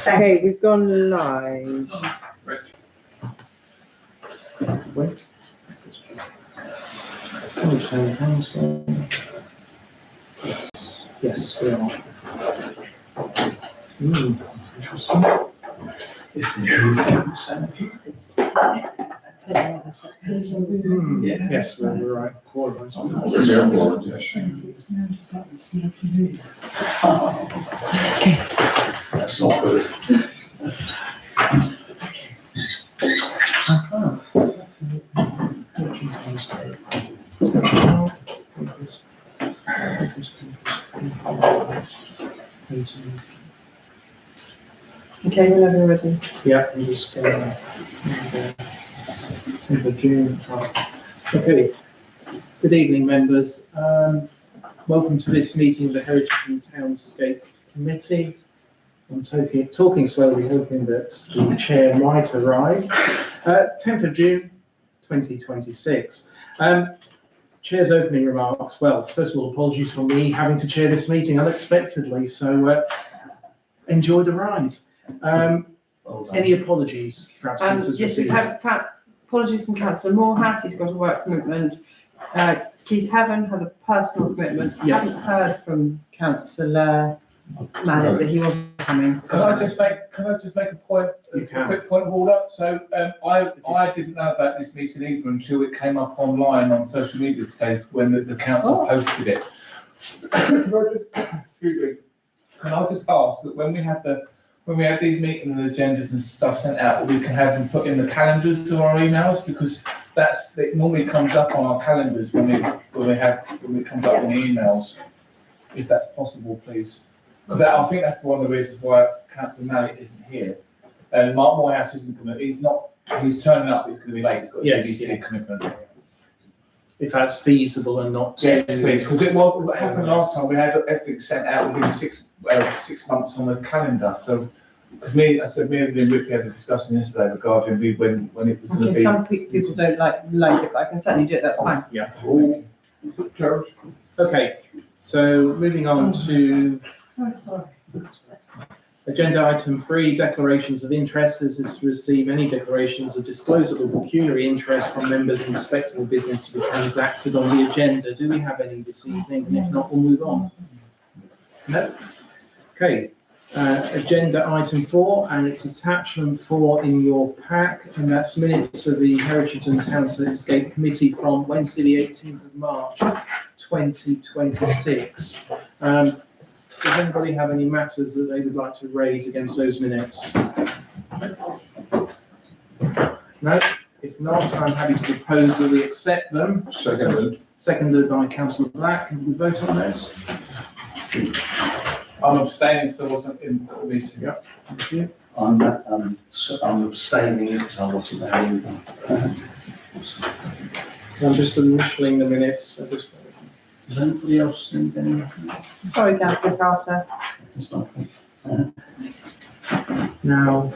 Okay, we've gone live. Wait. Yes, we are. Yes, we're right. That's not good. Okay, whenever you're ready. Yeah, I'm just going to June. Okay. Good evening, members. Welcome to this meeting of the Heritage and Townscape Committee. I'm talking slowly, hoping that the chair might arrive. 10th of June, 2026. Chair's opening remarks. Well, first of all, apologies for me having to chair this meeting unexpectedly, so enjoy the rise. Any apologies for absences? Yes, we've had apologies from Councillor Morehouse. He's got a work commitment. Keith Haven has a personal commitment. I haven't heard from Councillor Mallet that he wasn't coming. So. Can I just make a point, a quick point of order? So I didn't know about this meeting either until it came up online on social media today when the council posted it. Can I just ask that when we have these meetings and agendas and stuff sent out, we can have them put in the calendars of our emails, because it normally comes up on our calendars when it comes up in the emails, if that's possible, please. Because I think that's one of the reasons why Councillor Mallet isn't here. Mark Morehouse isn't coming. He's turning up. He's going to be late. He's got a BBC commitment. If that's feasible and not. Yes, please. Because what happened last time, we had everything sent out within 6 months on the calendar. So, because me and Rick had a discussion yesterday regarding when it was going to be. Some people don't like it, but I can certainly do it. That's fine. Yeah. Okay. So moving on to. Sorry. Agenda item 3, declarations of interest. This is to receive any declarations of disclosable pecuniary interest from members in respect of the business to be transacted on the agenda. Do we have any this evening? And if not, we'll move on. No? Okay. Agenda item 4, and it's attachment 4 in your pack, and that's minutes of the Heritage and Townscape Committee from Wednesday the 18th of March 2026. Does anybody have any matters that they would like to raise against those minutes? No? If not, I'm happy to propose that we accept them. Seconded by Councillor Black. Can we vote on those? I'm abstaining because I wasn't in the meeting. Yep. Thank you. I'm abstaining because I wasn't there. I'm just initialing the minutes. Does anybody else need anything? Sorry, Councillor Carter. It's not. Now,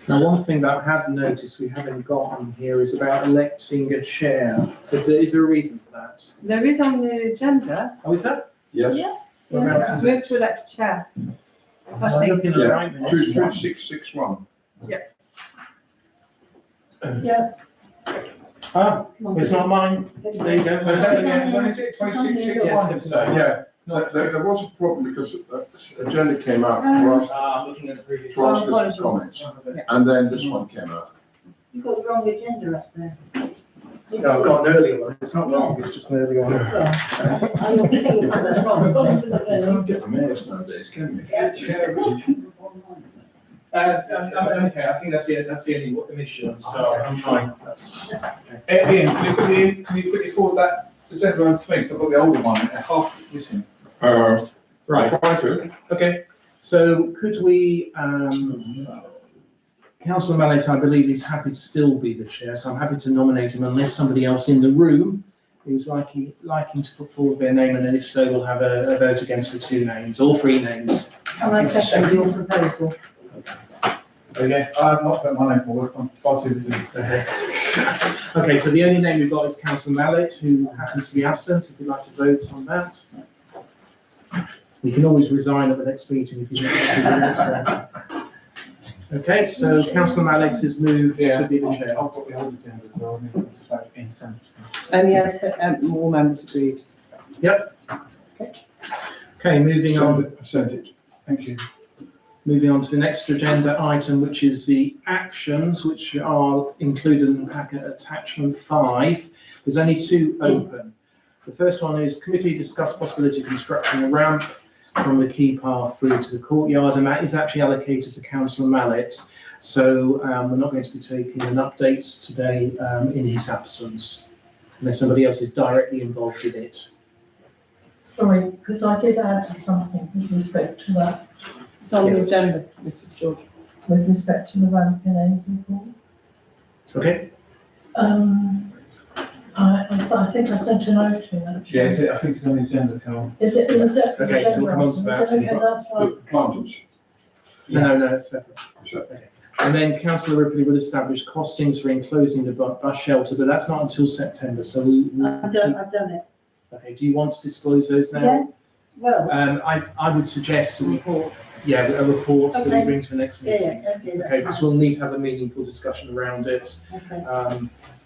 one thing that I have noticed we haven't got on here is about electing a chair. Is there a reason for that? There is on the agenda. Oh, is that? Yes. Yeah. Whereabouts is it? Move to elect a chair. I'm looking at the right minutes. 23661. Yeah. Ah, it's not mine. There you go. When is it? 2661. So Yeah. There was a problem because the agenda came out for us I'm looking at the previous. to ask us for comments, and then this one came out. You've got the wrong agenda up there. No, I've got an earlier one. It's not wrong, it's just an earlier one. I'm thinking that's wrong. You can't get the mayors nowadays, can you? Okay, I think that's the only omission, so I'm fine. Ian, can you quickly forward that agenda on to me? So I've got the older one, and half it's missing. Right. Try to. Okay, so could we, Councillor Mallet, I believe, is happy to still be the chair, so I'm happy to nominate him unless somebody else in the room is liking to put forward their name, and then if so, we'll have a vote against the 2 names, or 3 names. Can I second your proposal? Okay, I've not put my name forward. I'm far too busy. Okay, so the only name we've got is Councillor Mallet, who happens to be absent. If you'd like to vote on that. You can always resign at the next meeting if you want to. Okay, so Councillor Malik has moved to be the chair. I've got the old agenda, so I need to start in some. And yeah, more members agreed. Okay, moving on. I sent it. Thank you. Moving on to the next agenda item, which is the actions, which are included in the packet attachment 5. There's only 2 open. The first one is committee discuss possibility of constructing a ramp from the quay path through to the courtyard, and that is actually allocated to Councillor Mallet. So we're not going to be taking an update today in his absence, unless somebody else is directly involved in it. Sorry, because I did add something with respect to that, It's on the Yes. agenda, Mrs. George. with respect to the ramp in Ainsley Court. Okay, I think I sent a note in actually. Yeah, I think it's on the agenda, Carol. Is it a separate Okay, so agenda we'll come on item? to Is that. it okay, that's fine. The planters. no, it's separate. So, And then Councillor Ripley will establish costings for enclosing the bus shelter, but that's not until September, so I've done it. Okay, do you want to disclose those now? Yeah, well, I would suggest that we, a report that we Okay. bring to the next meeting. okay, Okay, because we'll need to have a meaningful discussion around it, okay.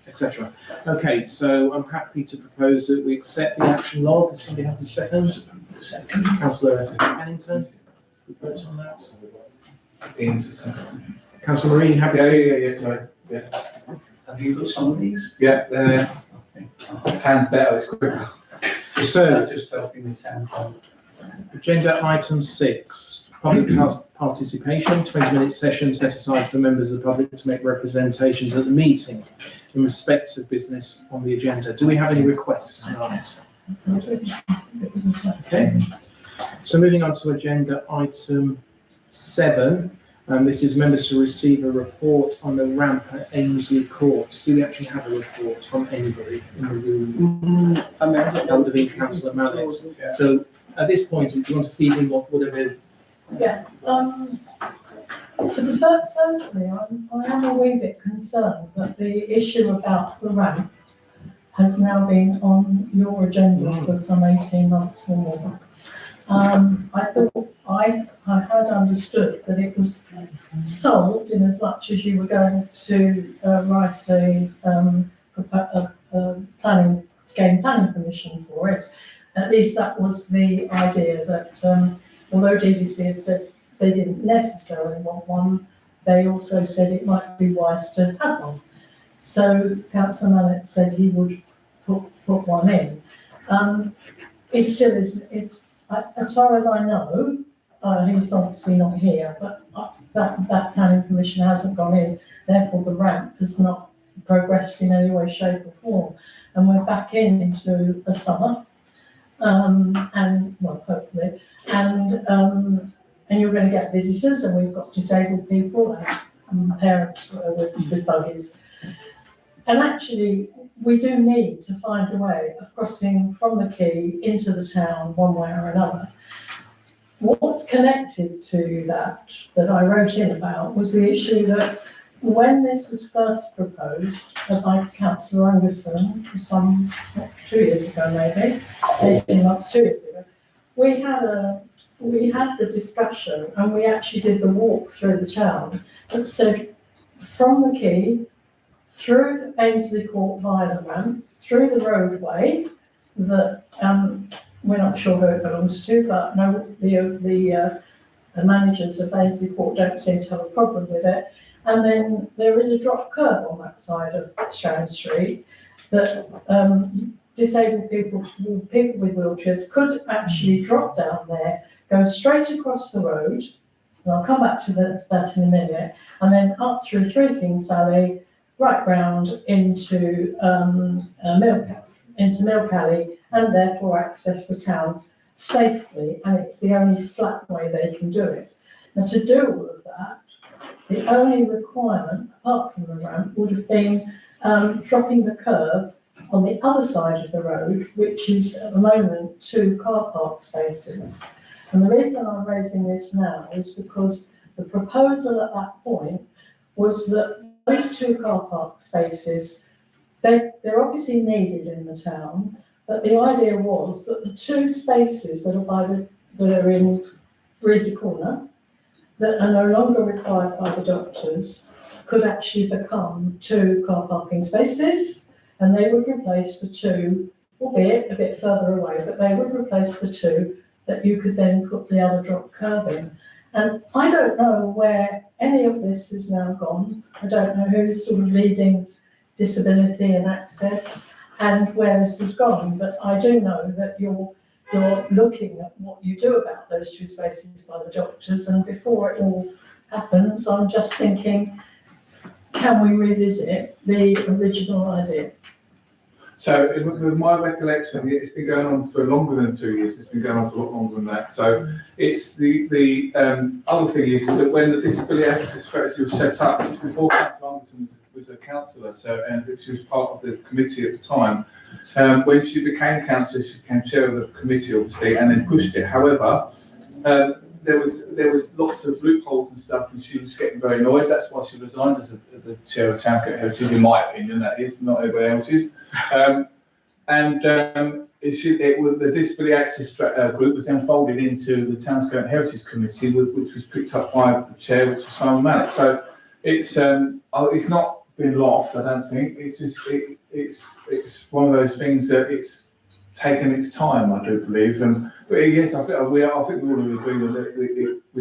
etc. Okay, so I'm happy to propose that we accept the action log. Does somebody have a second? Councillor Pennington, propose on that. Ian's the second. Councillor Marie, happy to? Yeah, sorry. Yeah, Have you got some of these? yeah, hands better, it's quicker. So, Just helping the town. agenda item 6, public participation, 20-minute session set aside for members of the public to make representations at the meeting in respect of business on the agenda. Do we have any requests tonight? Okay. So moving on to agenda item 7, this is members to receive a report on the ramp at Ainsley Court. Do we actually have a report from anybody in the room? I mean, I don't That know. would have been Councillor Mrs. Mallet. Jordan. So at this point, do you want to feed in whatever? Yeah, for the firstly, I am a wee bit concerned that the issue about the ramp has now been on your agenda for some 18 months or more. I thought I had understood that it was solved in as much as you were going to write a gain planning permission for it. At least that was the idea that although DDC had said they didn't necessarily want one, they also said it might be wise to have one. So Councillor Mallet said he would put one in. It still is, as far as I know, he's obviously not here, but that planning permission hasn't gone in, therefore the ramp has not progressed in any way, shape or form. And we're back into a summer, and well, hopefully, and you're going to get visitors, and we've got disabled people and parents with buggies. And actually, we do need to find a way of crossing from the quay into the town one way or another. What's connected to that I wrote in about was the issue that when this was first proposed by Councillor Anderson, some 2 years ago maybe, 18 months, 2 years ago, we had the discussion and we actually did the walk through the town that said from the quay through Ainsley Court via the ramp, through the roadway that we're not sure who it belongs to, but no, the managers of Ainsley Court don't seem to have a problem with it. And then there is a drop curb on that side of Strand Street that disabled people with wheelchairs could actually drop down there, go straight across the road, and I'll come back to that in a minute, and then up through Three Kings Alley, right round into Milk Alley, and therefore access the town safely, and it's the only flat way they can do it. Now, to do all of that, the only requirement, apart from the ramp, would have been dropping the curb on the other side of the road, which is at the moment 2 car park spaces. And the reason I'm raising this now is because the proposal at that point was that these 2 car park spaces, they're obviously needed in the town, but the idea was that the 2 spaces that are by that are in Breezy Corner that are no longer required by the doctors could actually become 2 car parking spaces, and they would replace the 2, albeit a bit further away, but they would replace the 2 that you could then put the other drop curb in. And I don't know where any of this is now gone. I don't know who's sort of leading disability and access and where this has gone, but I do know that you're looking at what you do about those 2 spaces by the doctors, and before it all happens, I'm just thinking, can we revisit the original idea? So, with my recollection, it's been going on for longer than 2 years. It's been going on for a lot longer than that. So, it's the other thing is that when the disability advocacy strategy was set up, it's before Councillor Anderson was a councillor, and she was part of the committee at the time. When she became councillor, she became chair of the committee, obviously, and then pushed it. However, there was lots of loopholes and stuff, and she was getting very annoyed. That's why she resigned as the chair of Townscape Heritage, in my opinion. That is, not everybody else's. The disability access group was then folded into the Townscape Heritage Committee, which was picked up by the chair, which was Simon Mallett. So it's not been lost, I don't think. It's just it's one of those things that it's taken its time, I do believe. But yes, I think we all agree with it. We're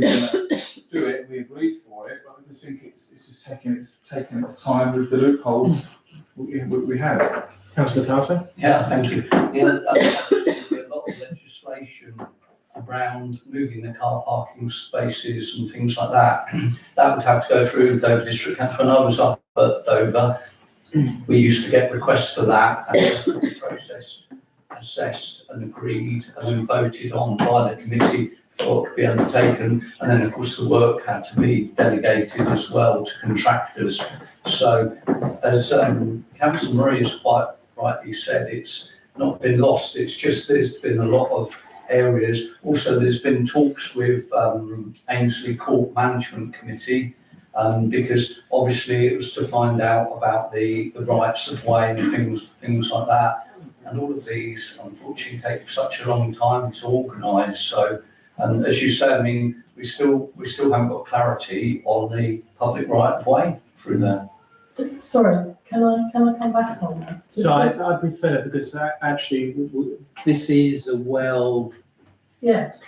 going to do it. We agreed for it, but I just think it's just taking its time with the loopholes we have. Councillor Carter? Yeah, thank you. Yeah, I think there's a lot of legislation around moving the car parking spaces and things like that. That would have to go through Dover District Council. When I was up at Dover, we used to get requests for that, and it was processed, assessed and agreed and then voted on by the committee for it to be undertaken. And then of course the work had to be delegated as well to contractors. So as Councillor Murray has quite rightly said, it's not been lost, it's just there's been a lot of areas. Also there's been talks with Ainsley Court Management Committee, because obviously it was to find out about the rights of way and things like that. And all of these unfortunately take such a long time to organise. So, and as you say, I mean, we still haven't got clarity on the public right of way through there. Sorry, can I come back on that? So I prefer, because actually this is a well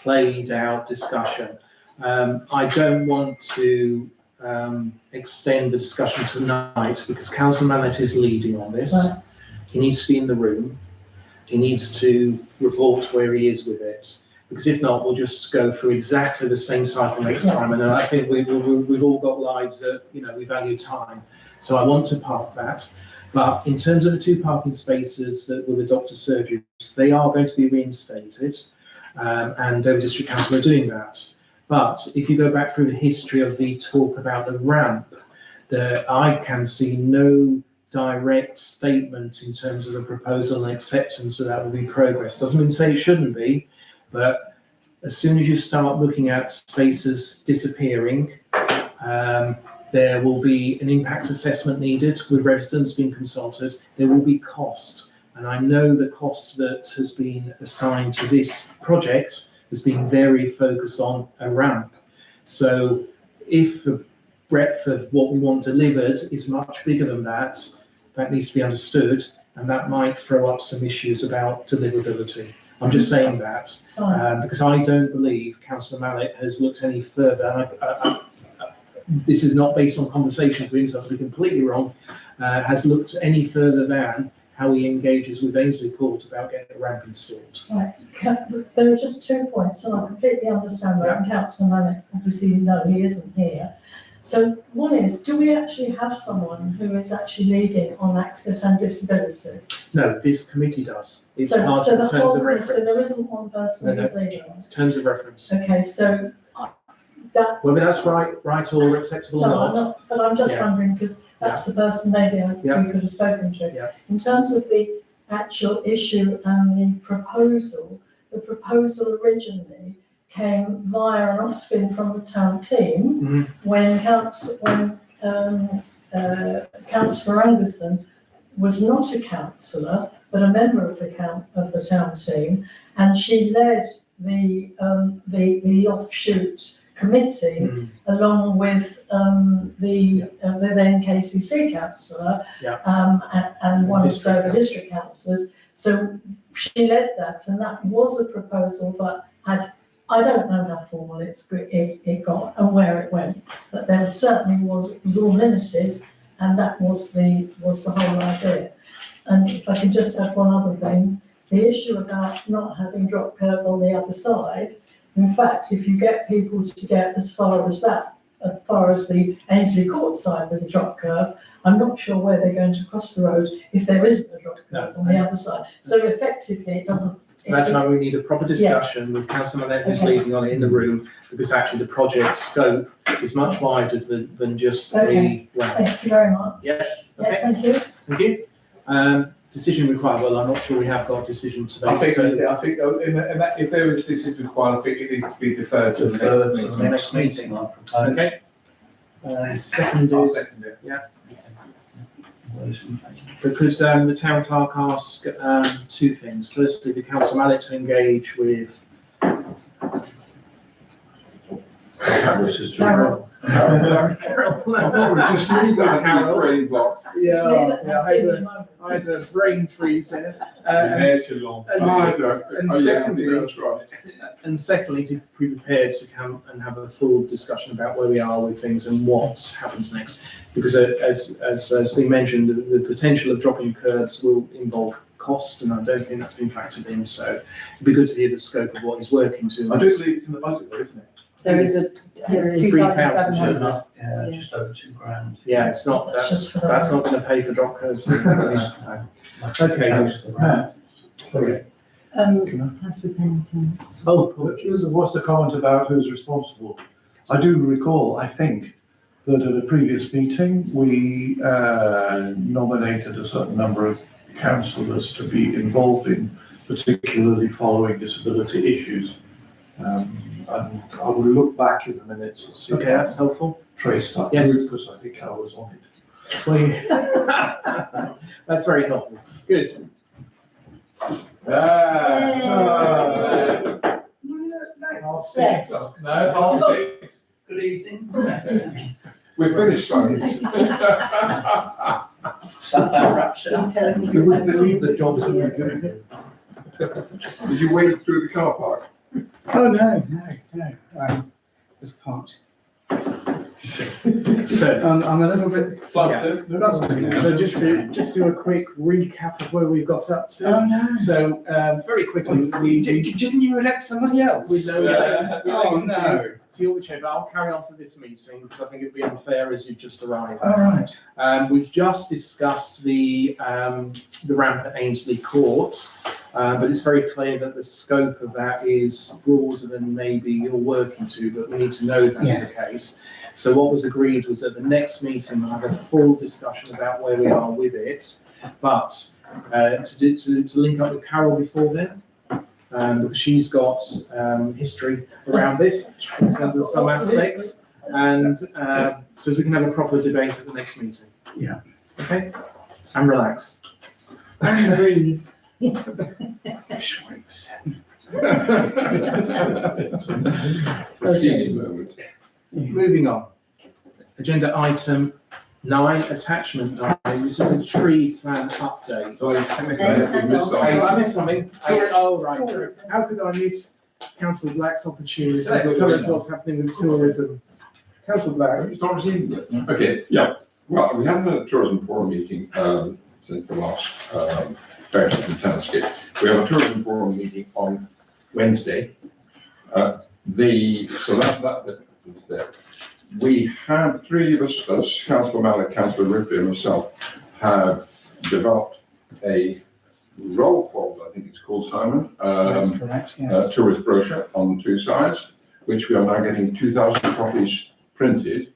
played out discussion. I don't want to extend the discussion tonight because Councillor Mallett is leading on this. Right. He needs to be in the room. He needs to report where he is with it, because if not, we'll just go through exactly the same cycle next time. And I think we've all got lives that, we value time. So I want to park that. But in terms of the 2 parking spaces that were the doctor's surgeries, they are going to be reinstated, and Dover District Council are doing that. But if you go back through the history of the talk about the ramp, I can see no direct statement in terms of the proposal and acceptance that will be progress. Doesn't mean to say it shouldn't be, but as soon as you start looking at spaces disappearing, there will be an impact assessment needed with residents being consulted. There will be cost, and I know the cost that has been assigned to this project has been very focused on a ramp. So if the breadth of what we want delivered is much bigger than that, that needs to be understood, and that might throw up some issues about deliverability. I'm just saying that because I don't believe Councillor Mallett has looked any further. This is not based on conversations with him, so I could be completely wrong. Has looked any further than how he engages with Ainsley Court about getting a ramp installed. Right. There are just 2 points, and I completely understand that. And Councillor Mallett, obviously, no, he isn't here. So one is, do we actually have someone who is actually leading on access and disability? No, this committee does. It's so part so of the the terms whole of group, reference. so there isn't one person who's leading on it. Terms of reference. Okay, so that. Whether that's right or acceptable or not. I'm not, but I'm just wondering, because that's the person maybe we could have spoken to. Yeah. In terms of the actual issue and the proposal originally came via an offspin from the town team when Councillor Anderson was not a councillor but a member of the town team, and she led the offshoot committee, along with the then KCC councillor, Yeah. and one of the District Dover district councillors. So she led that, and that was a proposal that had, I don't know how formal it got and where it went, but there certainly it was all limited, and that was the whole idea. And if I can just add one other thing, the issue about not having drop curb on the other side, in fact, if you get people to get as far as the Ainsley Court side with the drop curb, I'm not sure where they're going to cross the road if there isn't a drop curb on the other side. So effectively, it doesn't. That's why we need a proper discussion with Councillor Manette who's leading on it in the room, because actually the project scope is much wider than just Okay. the. Well, Thank you very much. yeah, Yeah, okay, thank you. thank you. Decision required, well, I'm not sure we have got a decision today. I think, so if there is a decision required, I think it needs to be deferred to the Deferred next to meeting. the next meeting, I propose. Okay. Second I'll is, second it. Those in favour? because the town clerk asked two things. Firstly, the council mallet to engage with. This is Carol. Sorry, Carol. I thought it was just me that had Carol. the brain blocks. It's me that Yeah, has I had seen a- the moment. I had a brain freeze here. Hair too long. And Oh, yeah, secondly- that's right. And secondly, to be prepared to come and have a full discussion about where we are with things and what happens next. Because as has been mentioned, the potential of dropping curbs will involve cost, and I don't think that's been factored in. So it'd be good to hear the scope of what he's working to. I do believe it's in the budget, though, isn't it? There is There is 2,700. Enough, yeah, just over £2,000. Yeah, it's not, That's just for the- that's not going to pay for drop curbs. Okay. Close to that. Okay. Councillor Pennington. Oh, What's the comment about who's responsible? I do recall, I think, that at a previous meeting, we nominated a certain number of councillors to be involved in particularly following disability issues. And I will look back in the minutes and see. okay, that's helpful. Trace that Yes. route, because I think I was on it. That's very helpful. Good. Half Yes. six. No, half six. Good evening. We're finished, son. That about wraps it up. You wouldn't believe the jobs that we're doing. Did you wade through the car park? Oh, no. It's parked. So, I'm a little bit Flustered. flustered now. so just do a quick recap of where we've got up to. Oh, no. So, very quickly, we Didn't you elect somebody else? we know that. Oh, no. So you'll be chair, but I'll carry on for this meeting because I think it'd be unfair as you've just arrived. All right. We've just discussed the ramp at Ainsley Court, but it's very clear that the scope of that is broader than maybe you're working to, but we need to know that's Yes. the case. So what was agreed was at the next meeting, we'll have a full discussion about where we are with it, but to link up with Carol before then, because she's got history around this in terms of some aspects, and so as we can have a proper debate at the next meeting. Yeah. Okay, and relax. And breathe. Sure, it was 7. A senior moment. Moving on. Agenda item 9, attachment 9. This is a tree plan update. Sorry, we missed Hey, something. I missed something. Oh, right. Sorry. How could I miss Councillor Black's opportunity to tell us what's happening with tourism? Councillor Black. It's not received yet. Okay, yeah. Well, we haven't had a tourism forum meeting since the last Fairship and Townscape. We have a tourism forum meeting on Wednesday. So that is there. We have 3 of us, that's Councillor Mallet, Councillor Ripley and myself, have developed a roll fold, I think it's called, Simon. That's correct, yes. Tourist brochure on 2 sides, which we are now getting 2,000 copies printed.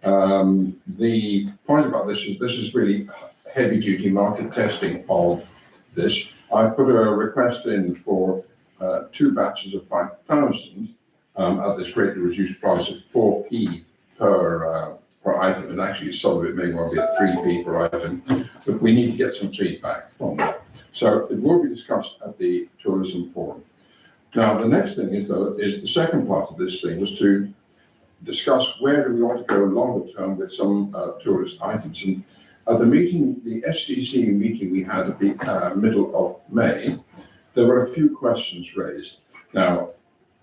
The point about this is really heavy duty market testing of this. I put a request in for 2 batches of 5,000 at this greatly reduced price of 4p per item, and actually some of it may well be at 3p per item, but we need to get some feedback from that. So it will be discussed at the tourism forum. Now, the next thing is the second part of this thing was to discuss where do we want to go longer term with some tourist items. And at the meeting, the SDC meeting we had at the middle of May, there were a few questions raised. Now,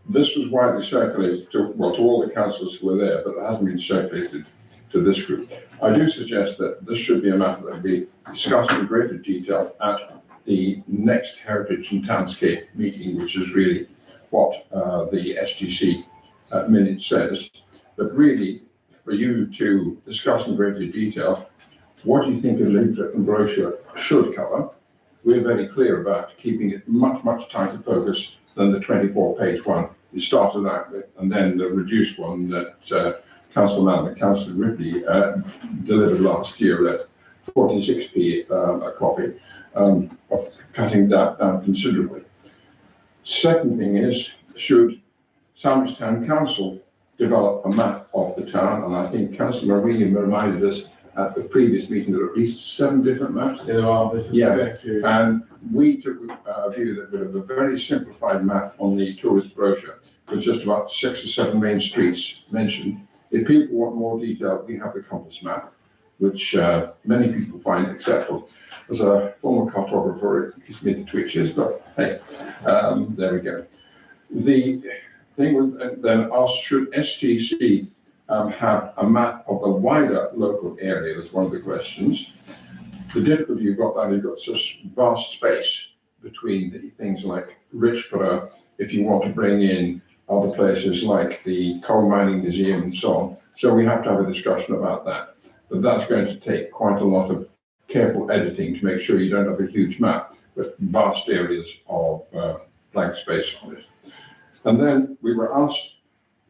this was widely circulated to all the councillors who were there, but it hasn't been circulated to this group. I do suggest that this should be a matter that we discuss in greater detail at the next Heritage and Townscape meeting, which is really what the STC minute says. But really, for you to discuss in greater detail, what do you think a leaflet and brochure should cover? We're very clear about keeping it much tighter focus than the 24-page one we started out with, and then the reduced one that Councillor Mann and Councillor Ripley delivered last year at 46p a copy, of cutting that down considerably. Second thing is, should Sandwich Town Council develop a map of the town? And I think Councillor Marini reminded us at the previous meeting there are at least 7 different maps. There are, this is Yeah. fair few. And we took a view that we have a very simplified map on the tourist brochure with just about 6 or 7 main streets mentioned. If people want more detail, we have the compass map, which many people find acceptable. As a former cartographer, it gives me the twitches, but hey, there we go. The thing was then asked, should STC have a map of the wider local area? That's one of the questions. The difficulty you've got that you've got such vast space between the things like Richborough, if you want to bring in other places like the Coal Mining Museum and so on. So we have to have a discussion about that. But that's going to take quite a lot of careful editing to make sure you don't have a huge map, but vast areas of blank space on it. And then we were asked,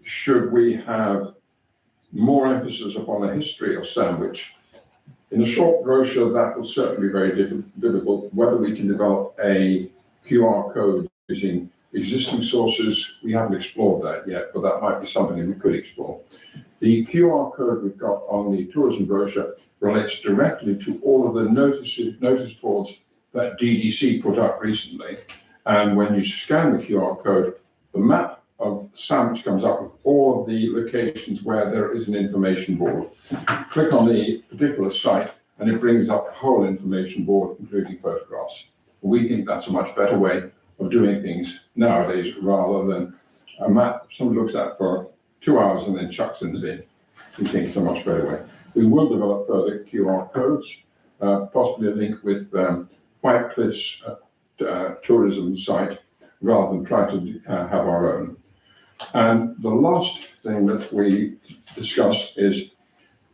should we have more emphasis upon the history of Sandwich? In a short brochure, that will certainly be very difficult. Whether we can develop a QR code using existing sources, we haven't explored that yet, but that might be something that we could explore. The QR code we've got on the tourism brochure relates directly to all of the notice boards that DDC put up recently. And when you scan the QR code, the map of Sandwich comes up with all of the locations where there is an information board. Click on the particular site and it brings up the whole information board, including photographs. We think that's a much better way of doing things nowadays, rather than a map somebody looks at for 2 hours and then chucks in the bin. We think it's a much better way. We will develop further QR codes, possibly a link with White Cliffs tourism site, rather than try to have our own. And the last thing that we discuss is,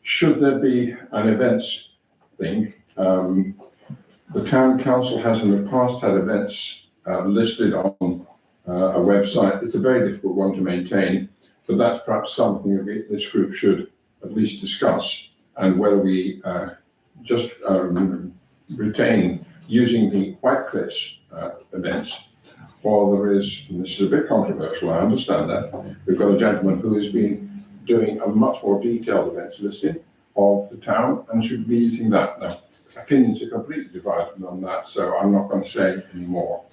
should there be an events thing? The town council has in the past had events listed on a website. It's a very difficult one to maintain, but that's perhaps something that this group should at least discuss, and whether we just retain using the White Cliffs events, or there is, and this is a bit controversial, I understand that, we've got a gentleman who has been doing a much more detailed events listing of the town and should be using that. Now, opinions are completely divided on that, so I'm not going to say any more.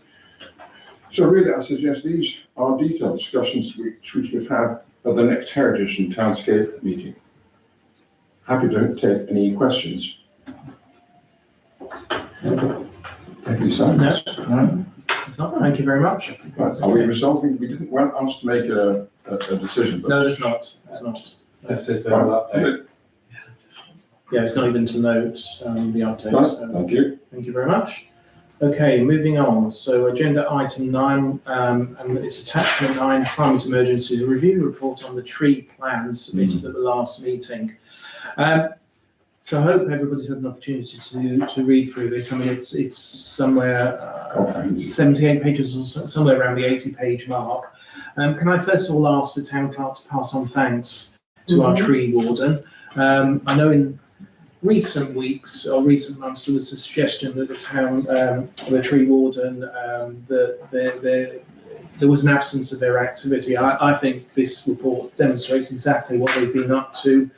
So really, I suggest these are detailed discussions which we could have at the next Heritage and Townscape meeting. Happy to take any questions. Thank you, Simon. No, thank you very much. Right, are we resolving? We didn't want us to make a decision. But No, it's not. It's not. This is the update. Yeah, it's not even to note the update. Right, So thank you. thank you very much. Okay, moving on. So agenda item 9, and it's attachment 9, climate emergency review report on the tree plans submitted at the last meeting. So I hope everybody's had an opportunity to read through this. I mean, it's somewhere 78 pages or so, somewhere around the 80-page mark. Can I first of all ask the town clerk to pass on thanks to our tree warden? I know in recent weeks or recent months there was a suggestion that the town, the tree warden, there was an absence of their activity. I think this report demonstrates exactly what they've been up to.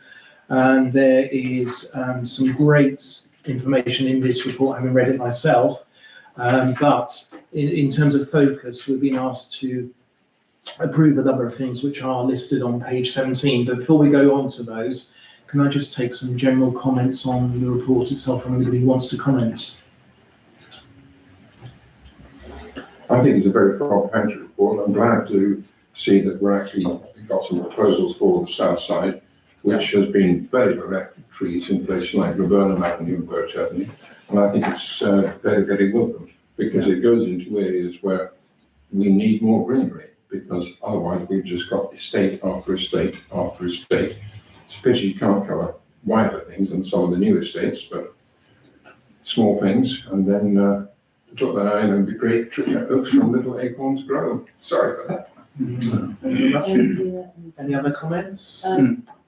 And there is some great information in this report, having read it myself. But in terms of focus, we've been asked to approve a number of things which are listed on page 17. But before we go on to those, can I just take some general comments on the report itself from anybody who wants to comment? I think it's a very comprehensive report. I'm glad to see that we're actually got some proposals for the south side, which has been very directed trees in places like Laburnum Avenue and Birch Avenue. And I think it's very, very welcome, because it goes into areas where we need more greenery, because otherwise we've just got estate after estate after estate. It's a pity you can't cover wider things than some of the new estates, but small things, and then put that in and be great oaks from little acorns grow. Sorry about that. Any other comments?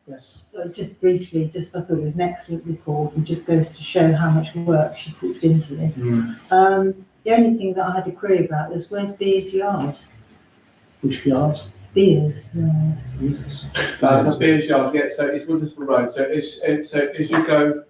Yes. Just briefly, just I thought it was an excellent report and just goes to show how much work she puts into this. The only thing that I had a query about was where's Beers Yard? Which yard? Beers Yard. So Beers Yard, yeah, so it's Woodlandsville Road, so as you go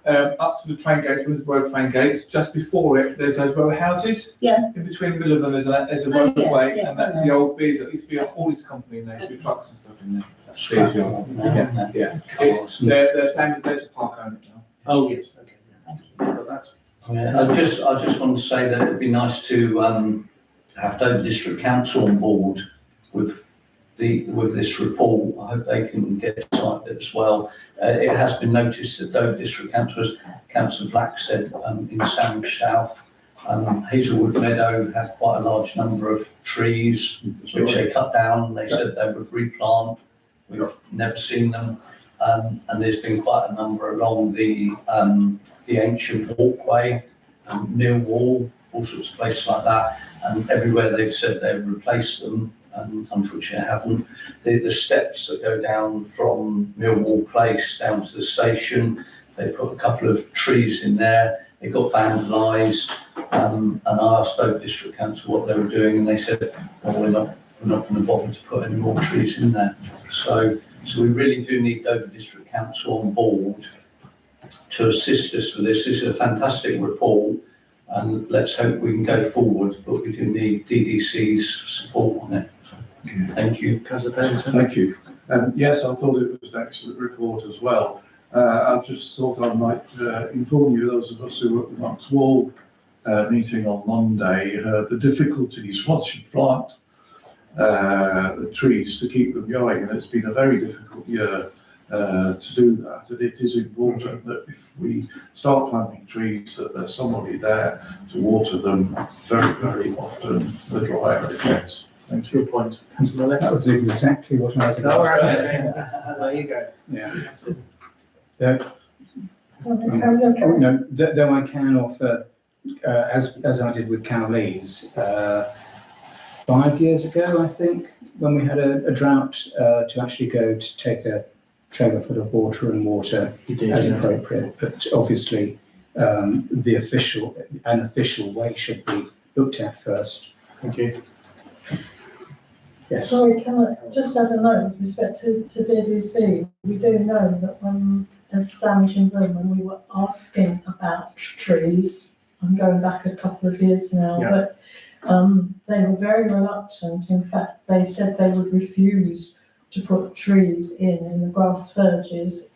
up to the train gates, Woodlandsville Road train gates, just before it, there's those row of houses. Yeah. In between the middle of them, there's a Oh, yeah, roadway, yes, and that's I the know. old Beers, it used to be a haulage company, and there used to be trucks and stuff in there. That's Scrap Beers Yard. now. Yeah. It's, they're saying that there's a park on it now. Oh, yes, okay. Yeah. Got that. Yeah, I just want to say that it'd be nice to have Dover District Council on board with this report. I hope they can get excited as well. It has been noticed that Dover District Council, as Councillor Black said, in Sandwich South, Hazelwood Meadow had quite a large number of trees which they cut down. They said they would replant. We've never seen them. And there's been quite a number along the ancient walkway, Mill Wall, all sorts of places like that. And everywhere they've said they would replace them, and unfortunately haven't. The steps that go down from Millwall Place down to the station, they put a couple of trees in there. They got vandalised, and I asked Dover District Council what they were doing, and they said, well, we're not going to bother to put any more trees in there. So we really do need Dover District Council on board to assist us with this. This is a fantastic report, and let's hope we can go forward, but we do need DDC's support on it. So, thank you. Councillor Pennington. Thank you. Yes, I thought it was an excellent report as well. I just thought I might inform you, those of us who were at the Monks Wall meeting on Monday, the difficulties once you plant the trees to keep them going, and it's been a very difficult year to do that. And it is important that if we start planting trees, that there's somebody there to water them very, very often, the drier it gets. Thanks for your point. Councillor Leff. That was exactly what I was Oh, about to right. say. There you go. Yeah. No, though I can offer, as I did with Cowleys, 5 years ago, I think, when we had a drought, to actually go to take a trailer full of water and water as appropriate. But obviously, an official way should be looked at first. Thank you. Yes. Sorry, can I, just as a note with respect to DDC, we do know that when, as Sandwich and Bloom, when we were asking about trees, I'm going back a couple of years now, Yeah. but they were very reluctant. In fact, they said they would refuse to put trees in the grass verges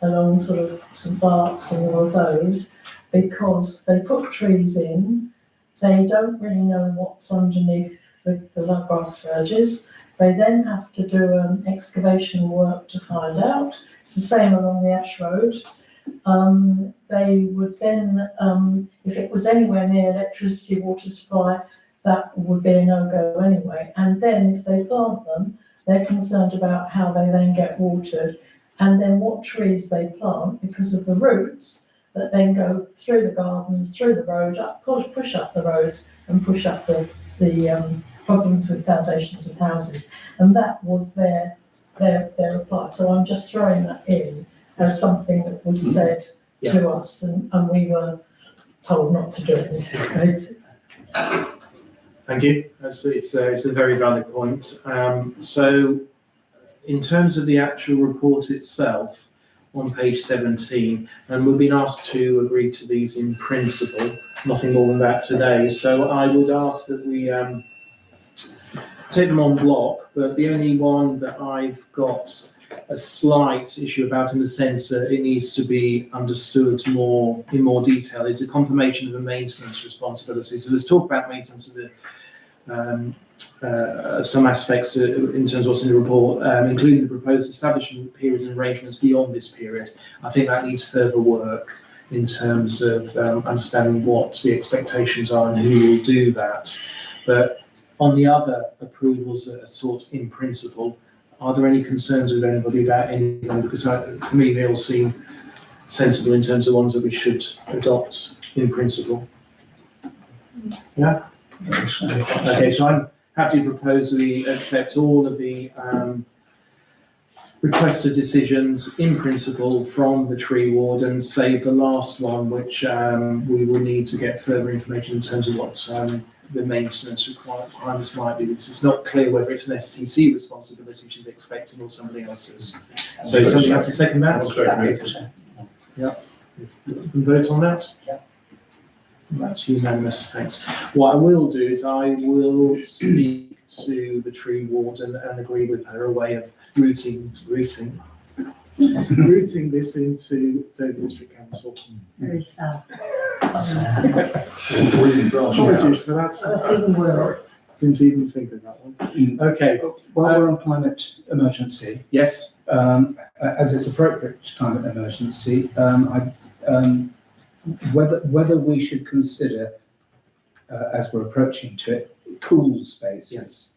along sort of St Bart's and all of those, because they put trees in, they don't really know what's underneath the grass verges. They then have to do excavation work to find out. It's the same along the Ash Road. They would then, if it was anywhere near electricity, water supply, that would be a no-go anyway. And then if they plant them, they're concerned about how they then get watered, and then what trees they plant because of the roots that then go through the gardens, through the road, push up the roads and push up the problems with foundations of houses. And that was their reply. So I'm just throwing that in as something that was said to us, and we were told not to do anything, basically. Thank you. It's a very valid point. So in terms of the actual report itself, on page 17, and we've been asked to agree to these in principle, nothing more than that today. So I would ask that we take them on block, but the only one that I've got a slight issue about in the sense that it needs to be understood in more detail is the confirmation of the maintenance responsibility. So there's talk about maintenance of some aspects in terms of what's in the report, including the proposed establishment periods and arrangements beyond this period. I think that needs further work in terms of understanding what the expectations are and who will do that. But on the other approvals that are sought in principle, are there any concerns with anybody about any of them? Because for me, they all seem sensible in terms of ones that we should adopt in principle. Yeah? Okay, so I'm happy to propose we accept all of the requested decisions in principle from the tree warden, save the last one, which we will need to get further information in terms of what the maintenance requirements might be, because it's not clear whether it's an STC responsibility she's expecting or somebody else's. So somebody have to second that? Yeah. Vote on that? Yeah. That's unanimous, thanks. What I will do is I will speak to the tree warden and agree with her a way of routing this into Dover District Council. Very sad. Apologies for that. That's even worse. Didn't even think of that one. Okay. While we're on climate emergency, Yes. as it's appropriate climate emergency, whether we should consider, as we're approaching to it, cool spaces. Yes.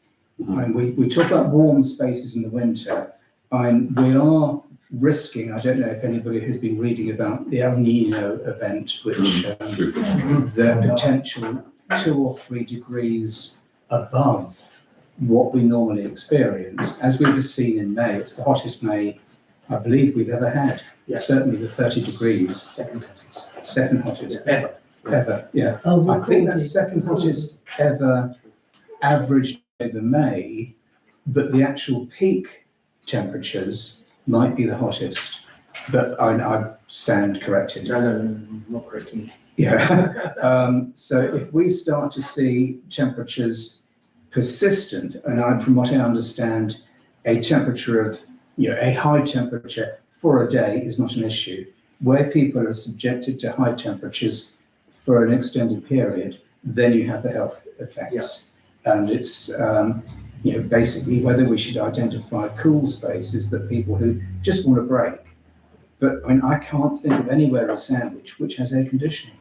And we talk about warm spaces in the winter, and we are risking, I don't know if anybody has been reading about the El Nino event, which the potential 2 or 3 degrees above what we normally experience. As we've just seen in May, it's the hottest May I believe we've ever had. Yeah. Certainly the 30 degrees. Second hottest. Ever, yeah. Oh, I think that's second hottest ever averaged over May, but the actual peak temperatures might be the hottest. But I stand corrected. No, not correcting. Yeah. So if we start to see temperatures persistent, and from what I understand, a temperature of, a high temperature for a day is not an issue. Where people are subjected to high temperatures for an extended period, then you have the health effects. Yeah. And it's, basically whether we should identify cool spaces that people who just want a break. But I can't think of anywhere in Sandwich which has air conditioning,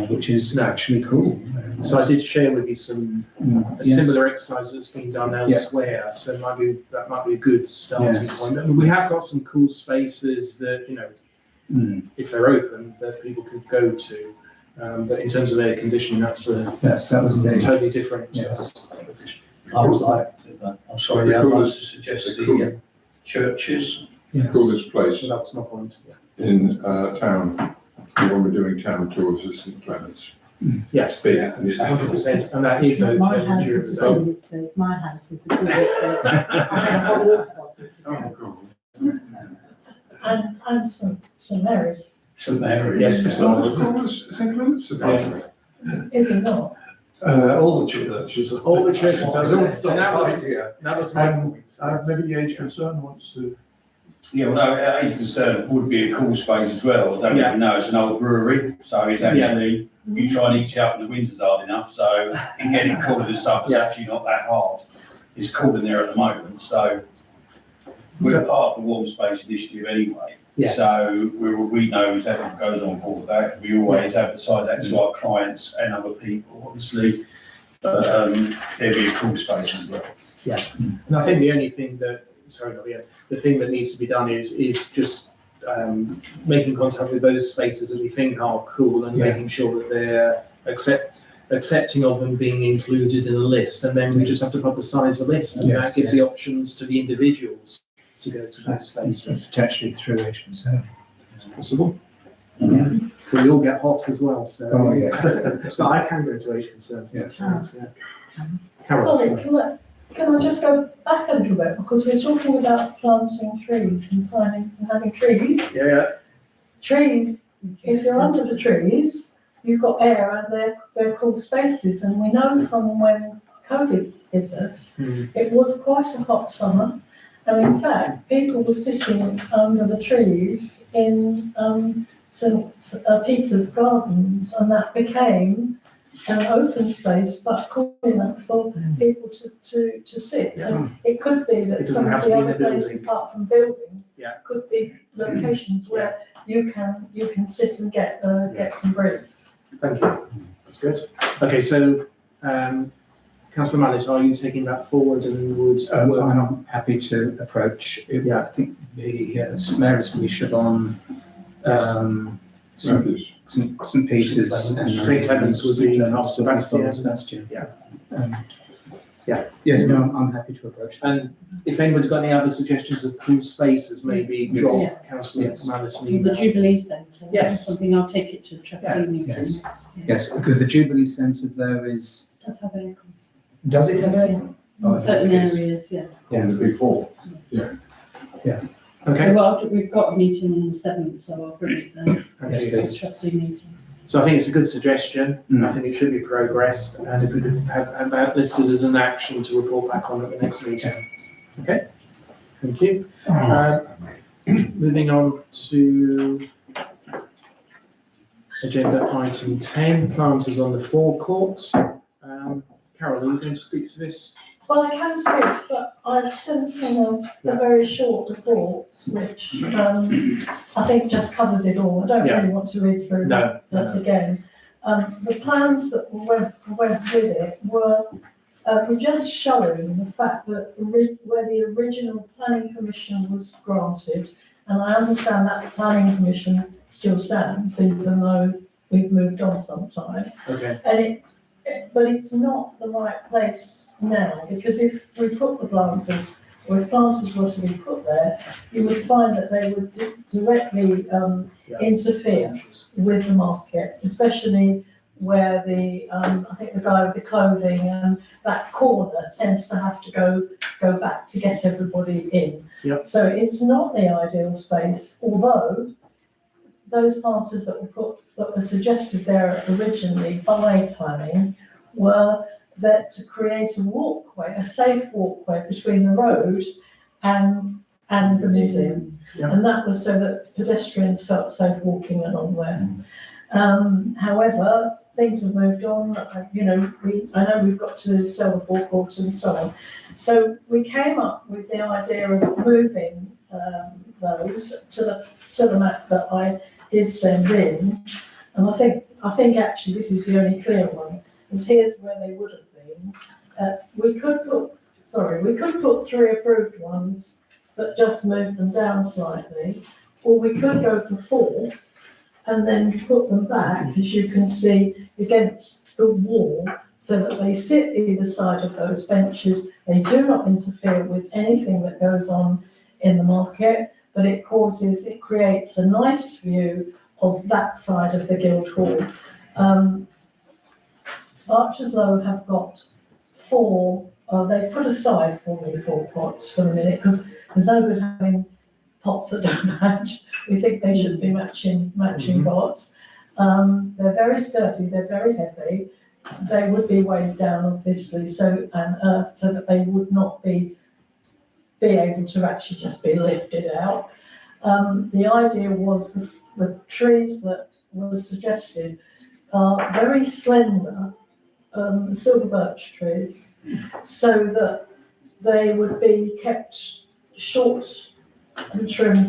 which is actually cool. So I did share with you some similar exercise that's been done elsewhere. So that might be a good starting point. I mean, we have got some cool spaces that if they're open, that people could go to. But in terms of air conditioning, that was totally different. Yes. I would like to, I'm sorry, I'd like to suggest the churches. The coolest place So that was my point. in town, when we're doing town tours, is St Clements. Yes, Big. Yeah. And it's 100%, and that is open My house during is the the day. coolest place. My house is the coolest place. I have a water bottle today. And St Mary's, St Mary's. Yes. It's not as cool as St Clements, surprisingly. is it not? All the churches. All the churches, And that was my point. maybe the age concern wants to. Yeah, well, no, age concern would be a cool space as well. I don't even know, it's an old brewery, so it's actually, you try and eat it up in the winter's hard enough, so in getting cool in the summer is actually not that hard. It's cool in there at the moment, so we're part of the warm space initiative anyway. Yes. So we know that goes on board with that. We always advertise that to our clients and other people, obviously. But there'd be a cool space as well. Yeah, and I think the only thing that, the thing that needs to be done is just making contact with those spaces that we think are cool and making sure that they're accepting of them being included in a list, and then we just have to publicise the list, and that gives the options to the individuals to go to those spaces. Potentially through age concern. Possible. We all get hot as well, so. Oh, yes. But I can go to age concerns. Yes. Carol. Sorry, Can I just go back a little bit, because we're talking about planting trees and finding and having trees. Yeah. Trees, if you're under the trees, you've got air and they're cool spaces, and we know from when COVID hit us, it was quite a hot summer, and in fact, people were sitting under the trees in St Peter's Gardens, and that became an open space, but cool enough for people to sit. So it could be that It doesn't some have of to the be in other a building. places, apart from buildings, Yeah. could be locations where you can sit and get some breeze. Thank you. That's good. Okay, so, Councillor Mallet, are you taking that forward and would work on? I'm happy to approach. Yeah. I think the St Mary's we should on St Peter's and St Clements would be St. after Clements, Sebastian. Sebastian. Yeah. Yeah. Yes, no, I'm happy to approach that. And if anyone's got any other suggestions of cool spaces, maybe drop Yeah. Councillor Yes. Mallet an The email. Jubilee Centre. Yes. Something, I'll take it to the trustee meeting. Yes. Yeah. Yes, because the Jubilee Centre though is, Does have a, does it have a? in Oh, I think certain it is. areas, yeah. On the before. Okay. Well, we've got a meeting on the 7th, so I'll bring it then, Yes, Okay. please. trustee meeting. So I think it's a good suggestion. Mm. I think it should be progressed, and if we could have that listed as an action to report back on at the next meeting. Okay? Thank you. Moving on to agenda item 10, planters on the forecourt. Carol, are you going to speak to this? Well, I can speak, but I've sent in a very short report, which I think just covers it all. I don't really want to read through No. that again. The plans that went with it were just showing the fact that where the original planning permission was granted, and I understand that the planning permission still stands, even though we've moved on some time. Okay. And but it's not the right place now, because if we put the planters, or if planters were to be put there, you would find that they would directly interfere with the market, especially where I think the guy with the clothing and that corner tends to have to go back to get everybody in. Yep. So it's not the ideal space, although those planters that were suggested there originally by planning were that to create a walkway, a safe walkway between the road and the museum. Yeah. And that was so that pedestrians felt safe walking along there. However, things have moved on. I know we've got to sell the forecourt and so on. So we came up with the idea of moving those to the map that I did send in, and I think actually this is the only clear one, because here's where they would have been. We could put 3 approved ones, but just move them down slightly, or we could go for 4 and then put them back, as you can see, against the wall, so that they sit either side of those benches. They do not interfere with anything that goes on in the market, but it creates a nice view of that side of the Guildhall. Archers Low have got 4, they've put aside for me 4 pots for the minute, because there's no good having pots that don't match. We think they should be matching pots. They're very sturdy, they're very heavy. They would be weighed down, obviously, and earthed, so that they would not be able to actually just be lifted out. The idea was the trees that were suggested are very slender, silver birch trees, so that they would be kept short and trimmed,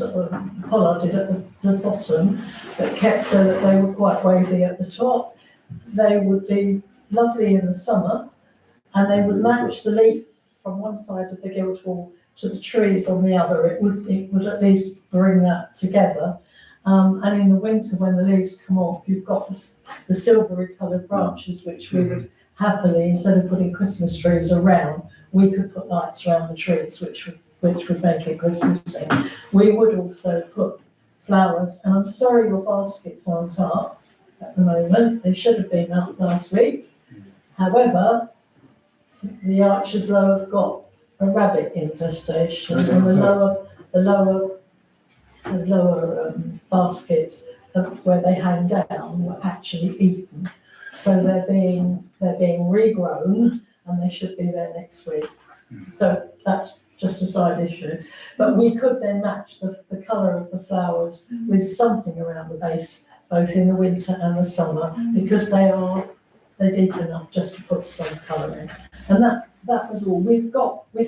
pollarded at the bottom, but kept so that they were quite wavy at the top. They would be lovely in the summer, and they would match the leaf from one side of the Guildhall to the trees on the other. It would at least bring that together. And in the winter, when the leaves come off, you've got the silvery coloured branches, which we would happily, instead of putting Christmas trees around, we could put lights around the trees, which would make it Christmassy. We would also put flowers, and I'm sorry your baskets aren't up at the moment. They should have been up last week. However, the Archers Low have got a rabbit infestation, and the lower baskets where they hang down were actually eaten. So they're being regrown, and they should be there next week. So that's just a side issue. But we could then match the colour of the flowers with something around the base, both in the winter and the summer, because they're deep enough just to put some colour in. And that was all. We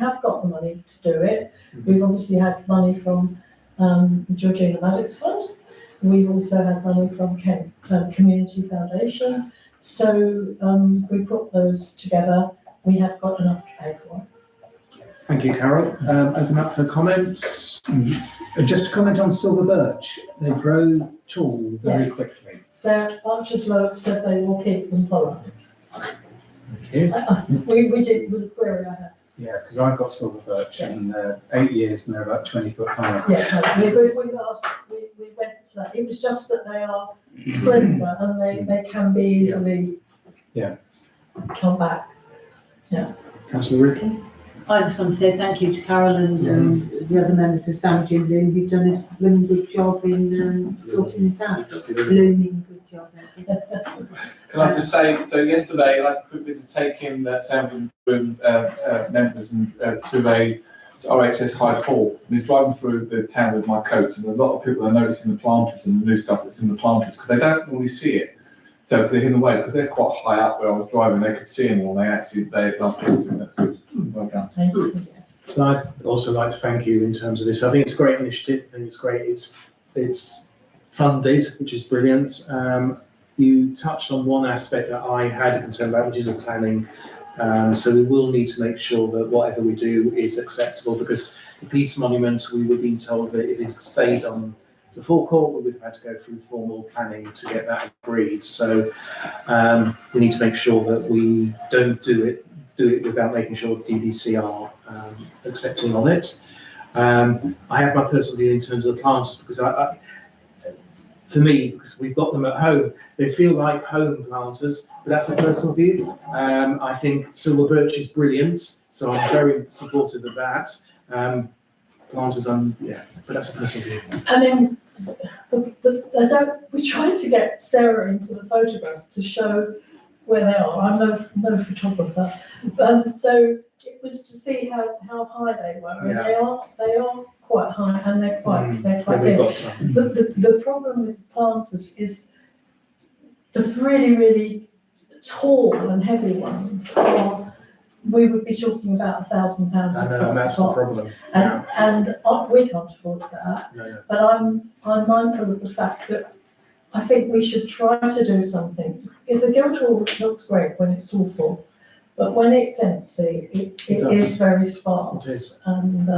have got the money to do it. We've obviously had money from Georgina Maddox Fund. We've also had money from Kent Community Foundation. So we put those together. We have got enough to pay for it. Thank you, Carol. Open up for comments. Just to comment on silver birch, they grow tall very Yes. quickly. So Archers Low said they will keep them pollen. Thank you. We did, it was a query I had. Yeah, because I've got silver birch and 8 years and they're about 20 foot high. Yeah, no, we went to that. It was just that they are slender and they can be easily come back. Councillor Ripley. I just want to say thank you to Carol and the other members of Sandwich and Bloom who've done a blooming good job in sorting this out. Blooming good job. Can I just say, so yesterday I had the privilege of taking Sandwich Room members to a RHS Hyde Hall. I was driving through the town with my coats, and a lot of people are noticing the planters and the new stuff that's in the planters because they don't normally see it. So because they're in the way, because they're quite high up where I was driving, they could see them all. They love it. That's good. Well done. Thank you. So I'd also like to thank you in terms of this. I think it's a great initiative. I think it's great. It's funded, which is brilliant. You touched on one aspect that I had a concern about, which is the planning. So we will need to make sure that whatever we do is acceptable, because the peace monument, we were being told that if it stayed on the forecourt, we would have had to go through formal planning to get that agreed. So we need to make sure that we don't do it without making sure DDC are accepting on it. I have my personal view in terms of the plants, because for me, because we've got them at home, they feel like home planters, but that's a personal view. I think silver birch is brilliant, so I'm very supportive of that. Planters, but that's a personal view. I mean, we tried to get Sarah into the photograph to show where they are. I'm no photographer, so it was to see how high they were, and they are quite high, and they're quite big. The problem with planters is the really tall and heavy ones we would be talking about £1,000 a know, and that's the problem. And we can't afford that. No. But I'm mindful of the fact that I think we should try to do something. If the Guildhall looks great when it's all full, but when it's empty, it is very sparse. And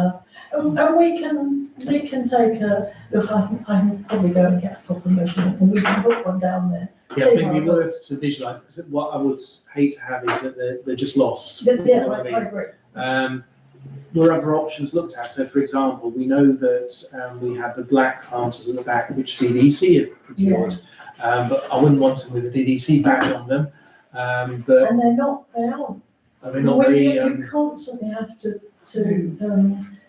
we can take a look. I can probably go and get a proper measurement, and we can put one down there. Yeah, I think we worth to visualise, because what I would hate to have is that they're just lost. Yeah, I agree. There are other options looked at. So, for example, we know that we have the black planters at the back, which DDC have procured, but I wouldn't want them with a DDC badge on them. And they aren't. They're not very. You constantly have to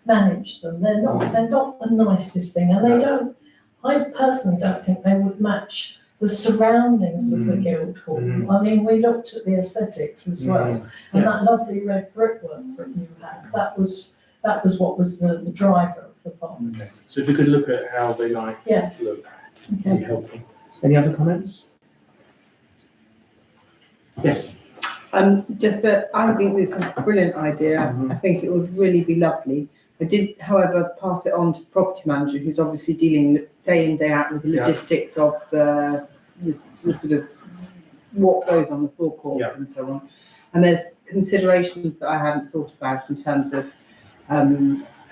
manage them. They're not the nicest thing, and they don't. I personally don't think they would match the surroundings of the Guildhall. I mean, we looked at the aesthetics as well, and that lovely red brickwork that you had. That was what was the driver of the box. Okay. So if we could look at how they might look, that'd be helpful. Any other comments? Yes. Just that I think it's a brilliant idea. I think it would really be lovely. I did, however, pass it on to the property manager, who's obviously dealing day in, day out with the logistics of the sort of what goes on the forecourt and so on. And there's considerations that I hadn't thought about in terms of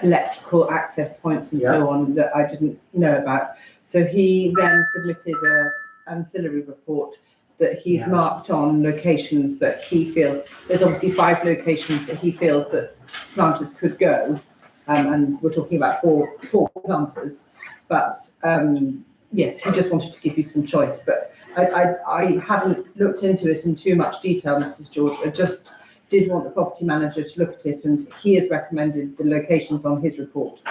electrical access points and so on that I didn't know about. So he then submitted an ancillary report that he's marked on locations that he feels, there's obviously 5 locations that he feels that planters could go. And we're talking about four planters, but yes, he just wanted to give you some choice. But I haven't looked into it in too much detail, Mrs. George. I just did want the property manager to look at it, and he has recommended the locations on his report.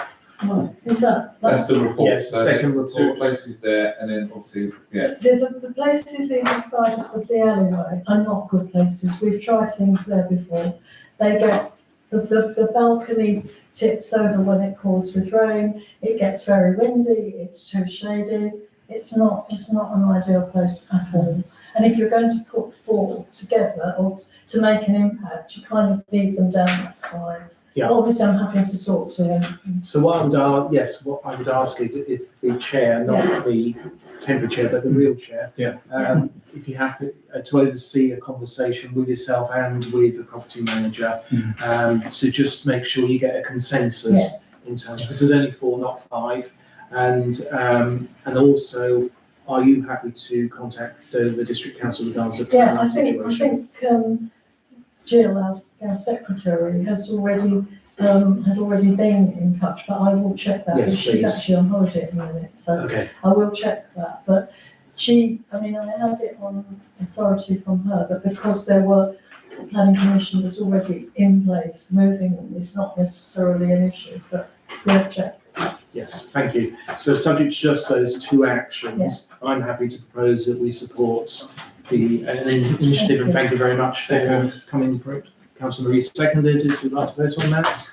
Right, is that? That's the report. Yes, So second there's two report. places there, and then obviously, yeah. The places either side of the alleyway are not good places. We've tried things there before. They get, the balcony tips over when it pours with rain. It gets very windy. It's too shady. It's not an ideal place at all. And if you're going to put four together or to make an impact, you kind of need them down that side. Yeah. Obviously, I'm happy to talk to him. So what I would ask is if the chair, not the temporary chair, but the real chair. Yeah. If you have to oversee a conversation with yourself and with the property manager, to just make sure you get a consensus Yes. in terms, because there's only 4, not 5. And also, are you happy to contact the district council regards the Yeah, I situation? think Jill, our secretary, has already had already been in touch, but I will check that. Yes, She's please. actually on holiday at the minute, so Okay. I will check that. But I had it on authority from her that because there were planning commission was already in place, moving them is not necessarily an issue, but we'll check. Yes, thank you. So subject to just those 2 actions, I'm happy to propose that we support the initiative, and thank you very much for coming for it. Councillor Marie seconded. If you'd like to vote on that.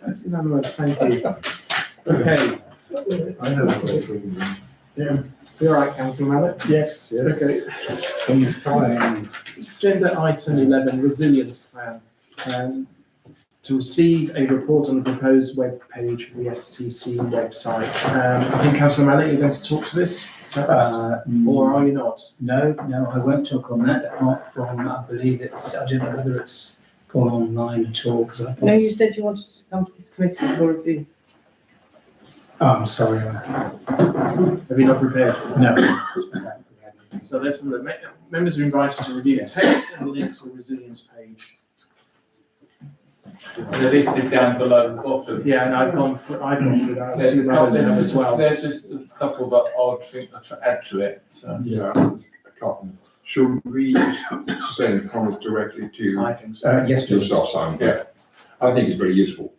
That's unanimous, thank you. Okay, I have a question. Yeah. you're right, Councillor Mallet. Yes, yes. Okay. I'm trying. Agenda item 11, resilience plan. To receive a report on the proposed web page for the STC website. I think Councillor Mallet, you're going to talk to this? Is that right? Or are you not? No, I won't talk on that, apart from, I believe I don't know whether it's gone online at all, because I. No, you said you wanted to come to this committee for review. Oh, I'm sorry. Have you not prepared? No. So that's the members are invited to review the text and the link to the resilience page. And the list is down below the bottom. Yeah, and I've gone through that. There's a couple, As well. there's just a couple that I'll add to it, so. Yeah, a couple. Should we send comments directly to I think so. Yes, to please. staff sign? Yeah, I think it's very useful.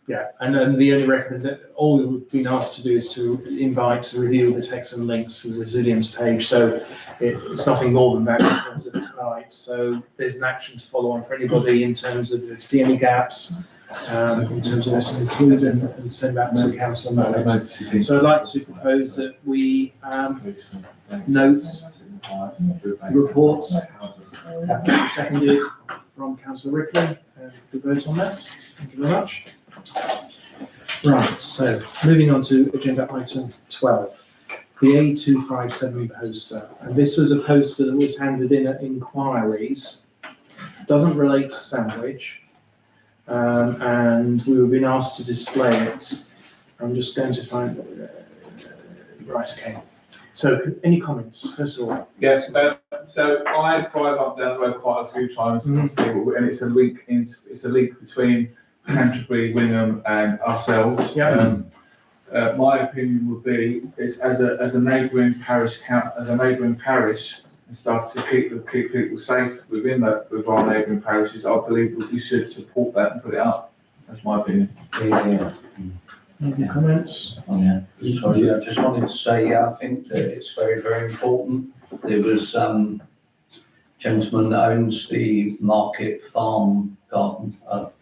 Yeah, and then the only recommendation, all we've been asked to do is to invite to review the text and links to the resilience page. So it's nothing more than that in terms of tonight. So there's an action to follow on for anybody in terms of if they see any gaps, in terms of what to include and send that to the council. So I'd like to propose that we note reports seconded from Councillor Ripley. To vote on that. Thank you very much. Right, so moving on to agenda item 12, the A257 poster. And this was a poster that was handed in at inquiries. Doesn't relate to Sandwich. And we were being asked to display it. I'm just going to find, right, okay. So any comments, first of all? Yes, so I drive up down the road quite a few times, and it's a link between Canterbury, Wingham and ourselves. Yeah. My opinion would be, is as a neighbouring parish and stuff, to keep people safe with our neighbouring parishes, I believe that we should support that and put it up. That's my opinion. Any comments? Sorry, I just wanted to say, I think that it's very, very important. There was a gentleman that owns the Market Farm Garden,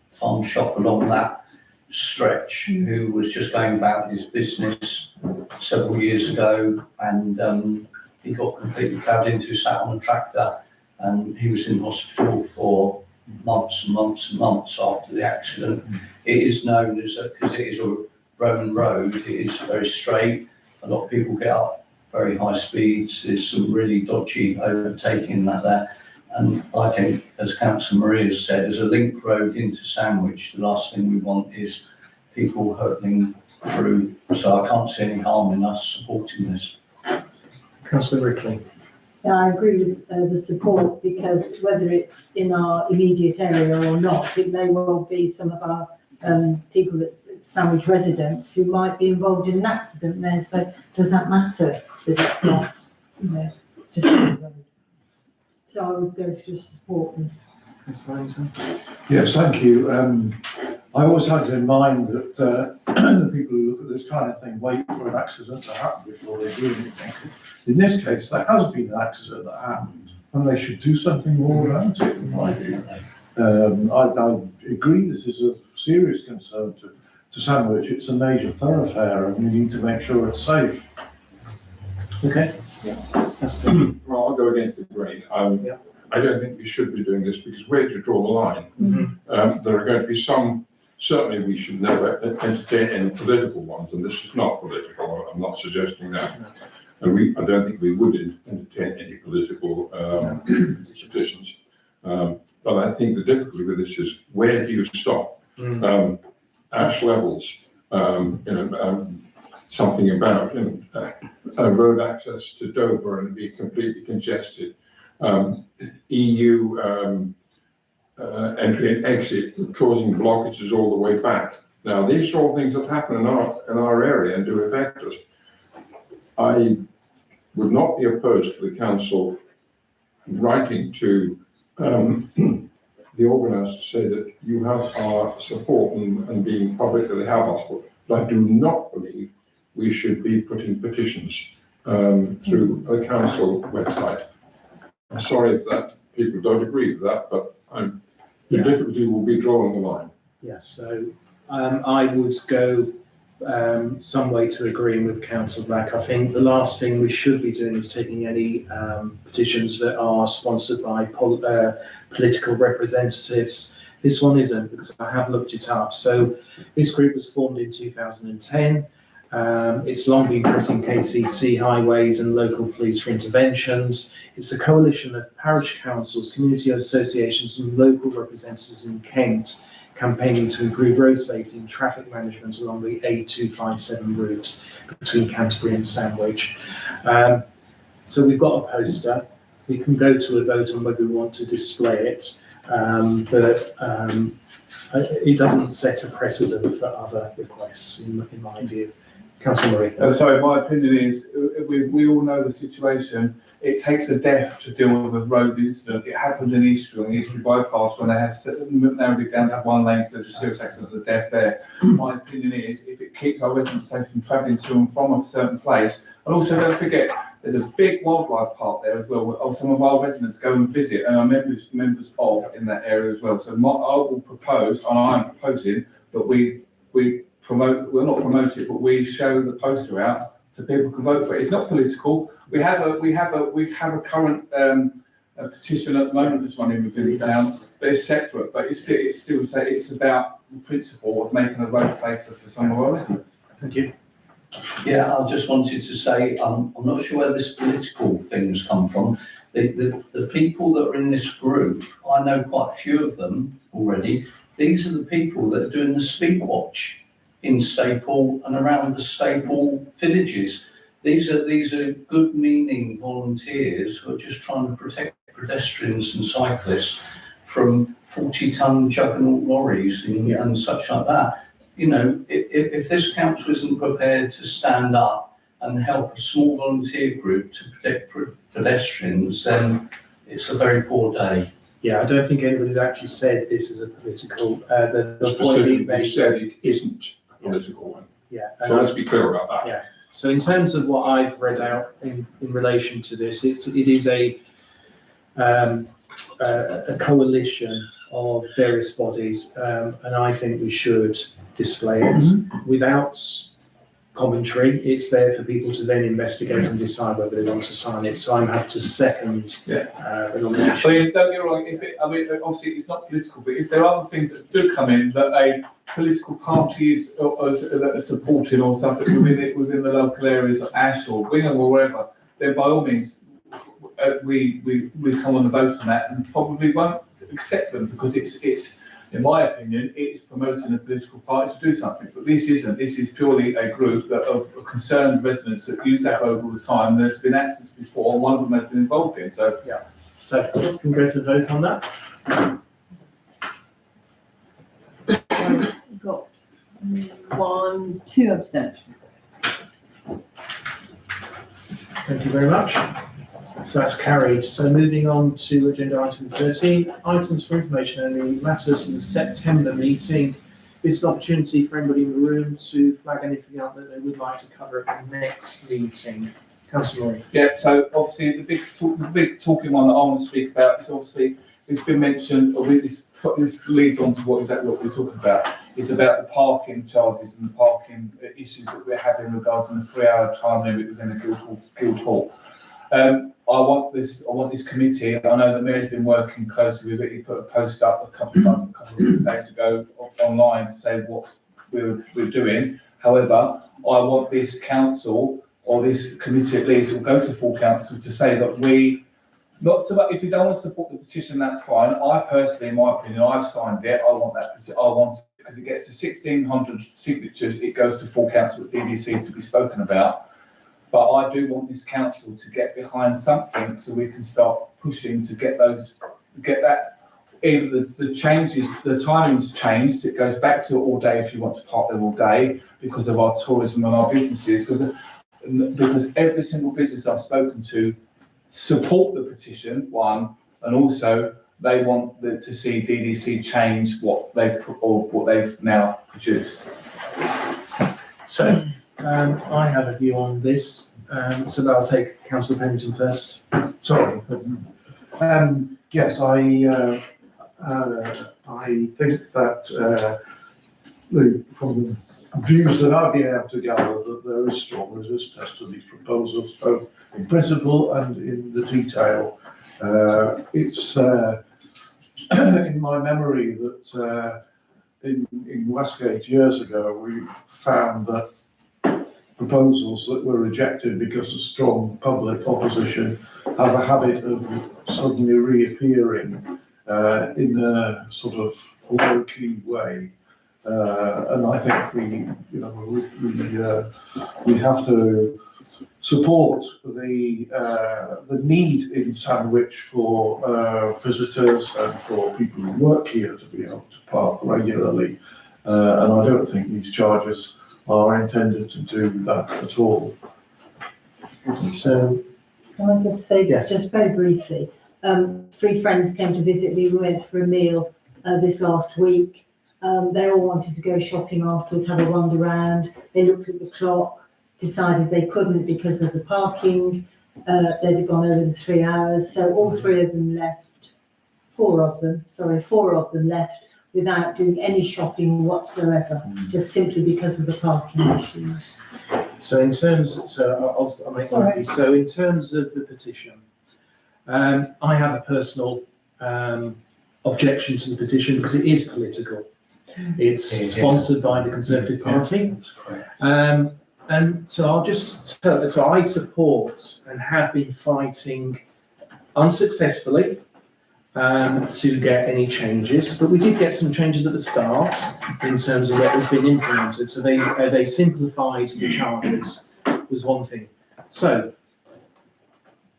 farm shop along that stretch, who was just going about his business several years ago, and he got completely plowed into, sat on a tractor, and he was in hospital for months and months and months after the accident. It is known as, because it is a Roman road, it is very straight. A lot of people get up very high speeds. There's some really dodgy overtaking that there. And I think, as Councillor Maria said, as a link road into Sandwich, the last thing we want is people hurtling through. So I can't see any harm in us supporting this. Councillor Ripley. Yeah, I agree with the support, because whether it's in our immediate area or not, it may well be some of our people that Sandwich residents who might be involved in an accident there. So does that matter that it's not, just down the road. So I would go to support this. Ms. Wellington? Yes, thank you. I always had in mind that the people who look at this kind of thing wait for an accident to happen before they do anything. In this case, there has been an accident that happened, and they should do something more about it, in my view. I agree this is of serious concern to Sandwich. It's a major thoroughfare, and we need to make sure it's safe. Okay. Well, I'll go against the grain. Yeah. I don't think we should be doing this because where do you draw the line? Mhm. There are going to be some, certainly we should never entertain any political ones, and this is not political, I'm not suggesting that. And I don't think we would entertain any political petitions. But I think the difficulty with this is where do you stop? Ash levels, something about road access to Dover and be completely congested. EU entry and exit causing blockages all the way back. Now, these are all things that happen in our area and do affect us. I would not be opposed to the council writing to the organisers to say that you have our support and being public that they have our support. But I do not believe we should be putting petitions through the council website. I'm sorry if that people don't agree with that, but the difficulty will be drawing the line. Yes, so I would go some way to agreeing with Councillor Black. I think the last thing we should be doing is taking any petitions that are sponsored by political representatives. This one isn't, because I have looked it up. So this group was formed in 2010. It's long been pressing KCC highways and local police for interventions. It's a coalition of parish councils, community associations and local representatives in Kent campaigning to improve road safety and traffic management along the A257 route between Canterbury and Sandwich. So we've got a poster. We can go to a vote on whether we want to display it, but it doesn't set a precedent for other requests, in my view. Councillor Murray. Sorry, my opinion is, we all know the situation. It takes a death to deal with a road incident. It happened in Eastbourne, the Eastbourne bypass, when they had narrowed it down to one lane, so there's a serious accident of death there. My opinion is, if it keeps our residents safe from travelling to and from a certain place, and also don't forget, there's a big wildlife park there as well, where some of our residents go and visit, and are members of in that area as well. So I will propose, and I am proposing, that we promote, well, not promote it, but we show the poster out so people can vote for it. It's not political. We have a current a petition at the moment that's running within the town, but it's separate. But it's about the principle of making the road safer for some of our residents. Thank you. Yeah, I just wanted to say, I'm not sure where this political things come from. The people that are in this group, I know quite a few of them already. These are the people that are doing the speed watch in Staple and around the Staple villages. These are good meaning volunteers who are just trying to protect pedestrians and cyclists from 40-ton juggernaut lorries and such like that. You know, if this council isn't prepared to stand up and help a small volunteer group to protect pedestrians, then it's a very poor day. Yeah, I don't think anybody's actually said this is a political. The point Specifically being made, said it isn't a political one. yeah. So let's be clear about that. Yeah. So in terms of what I've read out in relation to this, it is a coalition of various bodies, and I think we should display it without commentary. It's there for people to then investigate and decide whether they want to sign it. So I'm happy to second the nomination. So don't get me wrong, obviously it's not political, but if there are other things that do come in that a political party is that are supported or something within the local areas of Ash or Wingham or wherever, then by all means we come on the vote on that and probably won't accept them because it's in my opinion, it's promoting a political party to do something. But this isn't. This is purely a group of concerned residents that use that road all the time. There's been accidents before, and one of them has been involved in. So yeah. So we can go to vote on that. We've got 2 abstentions. Thank you very much. So that's carried. So moving on to agenda item 13, items for information only, matters in the September meeting. It's an opportunity for anybody in the room to flag anything up that they would like to cover at the next meeting. Councillor Murray. Yeah, so obviously the big talking one that I want to speak about is obviously, it's been mentioned, or this leads on to exactly what we're talking about. It's about the parking charges and the parking issues that we're having regarding the 3-hour time limit within the Guildhall. I want this committee, I know the Mayor's been working closely with it, he put a post up a couple of days ago online to say what we're doing. However, I want this council, or this committee at least, will go to full council to say that not so much, if you don't want to support the petition, that's fine. I personally, in my opinion, I've signed it, I want it, because it gets to 1,600 signatures, it goes to full council at DDC to be spoken about. But I do want this council to get behind something so we can start pushing to get that, either the changes, the timing's changed, it goes back to all day if you want to park there all day because of our tourism and our businesses, because every single business I've spoken to support the petition, one, and also they want to see DDC change what they've now produced. So I have a view on this, so I'll take Councillor Pennington first. Sorry. Yes, I think that from the views that I've been able to gather, that there is strong resistance to these proposals, both in principle and in the detail. It's in my memory that in Westgate years ago, we found that proposals that were rejected because of strong public opposition have a habit of suddenly reappearing in a sort of low-key way. And I think we have to support the need in Sandwich for visitors and for people who work here to be able to park regularly. And I don't think these charges are intended to do that at all. So, Can I just say, yes, just very briefly, 3 friends came to visit me. We went for a meal this last week. They all wanted to go shopping afterwards, have a wander around. They looked at the clock, decided they couldn't because of the parking. They'd have gone over the 3 hours. So all 3 of them left, 4 of them left without doing any shopping whatsoever, just simply because of the parking issues. so in terms, I'll make Sorry. So in terms of the petition, I have a personal objection to the petition because it is political. It's sponsored by the Conservative Party. And so I'll just tell, so I support and have been fighting unsuccessfully to get any changes, but we did get some changes at the start in terms of what was being implemented. So they simplified the charges, was one thing. So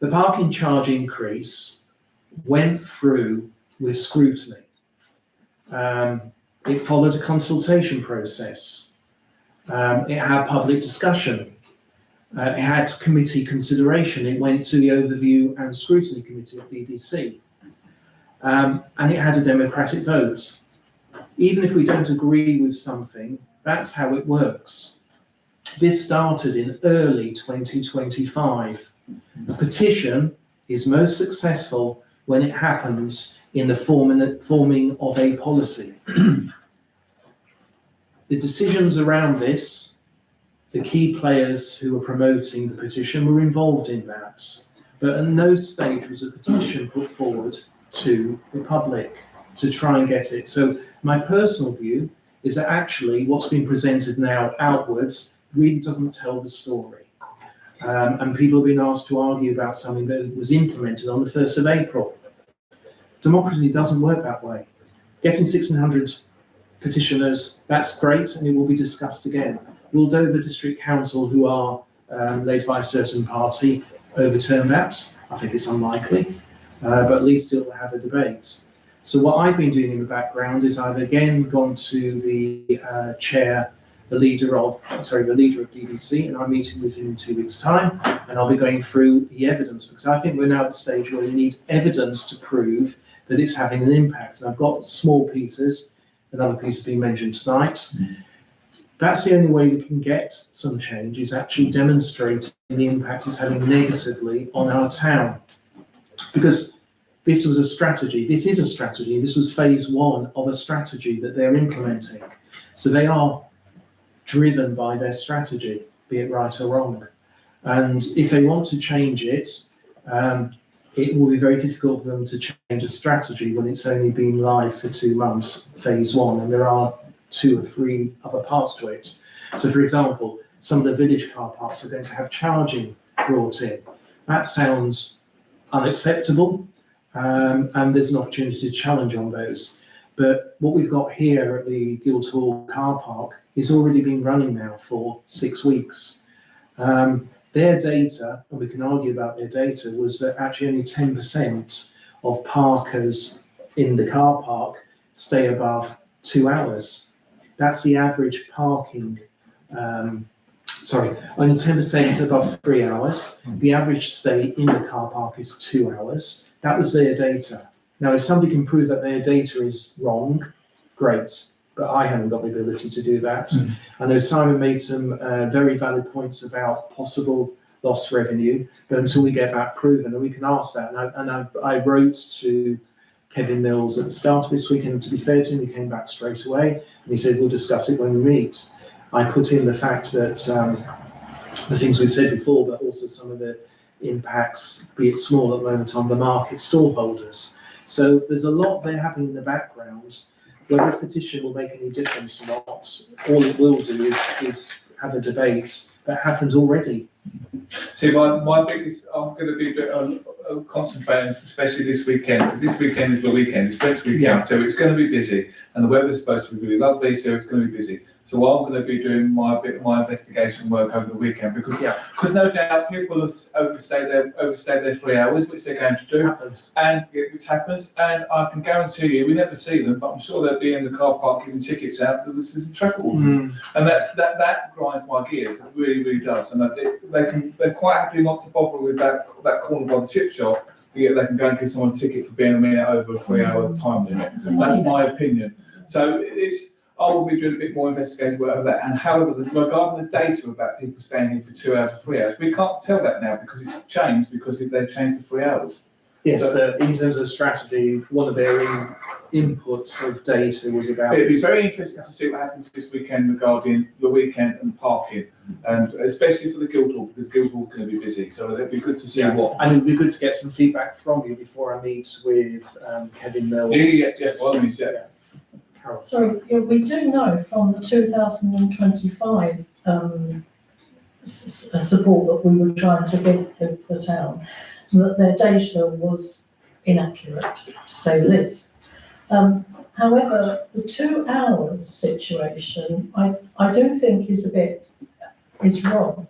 the parking charge increase went through with scrutiny. It followed a consultation process. It had public discussion. It had committee consideration. It went to the Overview and Scrutiny Committee at DDC. And it had a democratic vote. Even if we don't agree with something, that's how it works. This started in early 2025. A petition is most successful when it happens in the forming of a policy. The decisions around this, the key players who were promoting the petition were involved in that, but at no stage was a petition put forward to the public to try and get it. So my personal view is that actually what's been presented now outwards really doesn't tell the story. And people have been asked to argue about something that was implemented on the 1st of April. Democracy doesn't work that way. Getting 1,600 petitioners, that's great, and it will be discussed again. Will Dover District Council, who are led by a certain party, overturn that? I think it's unlikely, but at least it will have a debate. So what I've been doing in the background is I've again gone to the chair the leader of DDC, and I'm meeting with him in 2 weeks' time, and I'll be going through the evidence, because I think we're now at the stage where we need evidence to prove that it's having an impact. And I've got small pieces, another piece has been mentioned tonight. That's the only way we can get some change, is actually demonstrating the impact it's having negatively on our town. Because this was a strategy, this is a strategy, this was phase one of a strategy that they're implementing. So they are driven by their strategy, be it right or wrong. And if they want to change it, it will be very difficult for them to change a strategy when it's only been live for 2 months, phase one, and there are 2 or 3 other parts to it. So for example, some of the village car parks are going to have charging brought in. That sounds unacceptable, and there's an opportunity to challenge on those. But what we've got here at the Guildhall car park is already been running now for 6 weeks. Their data, and we can argue about their data, was that actually only 10% of parkers in the car park stay above 2 hours. That's the average parking, only 10% above 3 hours. The average stay in the car park is 2 hours. That was their data. Now, if somebody can prove that their data is wrong, great, but I haven't got the ability to do that. I know Simon made some very valid points about possible lost revenue, but until we get that proven, and we can ask that, I wrote to Kevin Mills at the start of this week, and to be fair to him, he came back straight away, and he said, we'll discuss it when we meet. I put in the fact that the things we've said before, but also some of the impacts, be it small at the moment, on the market stallholders. So there's a lot there happening in the background. Whether a petition will make any difference or not, all it will do is have a debate that happens already. See, my biggest, I'm going to be a bit concentrating, especially this weekend, because this weekend is the weekend, it's French weekend, so it's going to be busy, and the weather's supposed to be really lovely, so it's going to be busy. So I'm going to be doing my investigation work over the weekend, because no doubt people have overstayed their 3 hours, which they're going to do, which happens, and I can guarantee you, we never see them, but I'm sure they'll be in the car park giving tickets out to the traffic wardens, and that grinds my gears. It really, really does, and they're quite happy not to bother with that corner by the chip shop. They can go and give someone a ticket for being a minute over a 3 hour time limit. That's my opinion. So I will be doing a bit more investigative work over that. And however, regarding the data about people staying here for 2 hours or 3 hours, we can't tell that now because it's changed, because they've changed the 3 hours. Yes, but in terms of strategy, one of their inputs of data was about... It'd be very interesting to see what happens this weekend regarding the weekend and parking, and especially for the Guildhall, because Guildhall's going to be busy. So it'd be good to see what... And it'd be good to get some feedback from you before I meat with Kevin Mills. Yeah, well, I mean, So we do know from the 2025 support that we were trying to give the town that their data was inaccurate, to say the least. However, the 2 hours situation, I do think is wrong.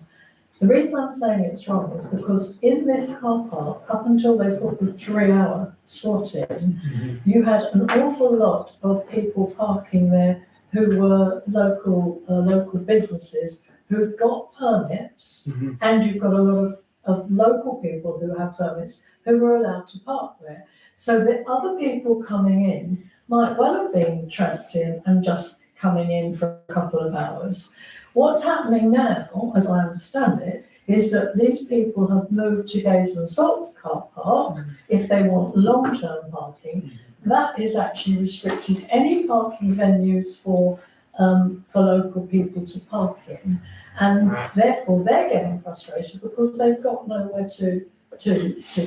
The reason I'm saying it's wrong is because in this car park, up until they put the 3 hour slot in, you had an awful lot of people parking there who were local businesses who'd got permits, and you've got a lot of local people who have permits who were allowed to park there. So the other people coming in might well have been transient and just coming in for a couple of hours. What's happening now, as I understand it, is that these people have moved to Gaze and Salt's car park if they want long-term parking. That is actually restricted. Any parking venues for local people to park in, and therefore they're getting frustrated because they've got nowhere to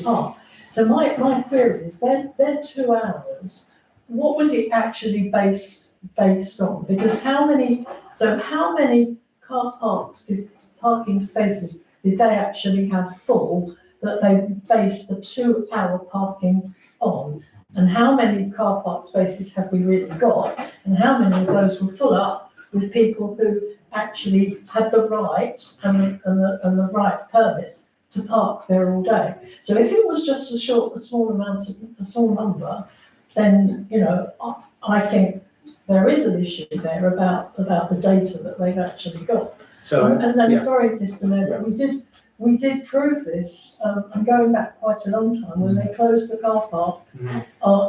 park. So my query is, their 2 hours, what was it actually based on? Because how many car parks parking spaces did they actually have full that they based the 2 hour parking on? And how many car park spaces have we really got? And how many of those were full up with people who actually had the right and the right permits to park there all day? So if it was just a small number, then I think there is an issue there about the data that they've actually got. So, And then, yeah. sorry, Mr. Mayor, but we did prove this, I'm going back quite a long time, when they closed the car park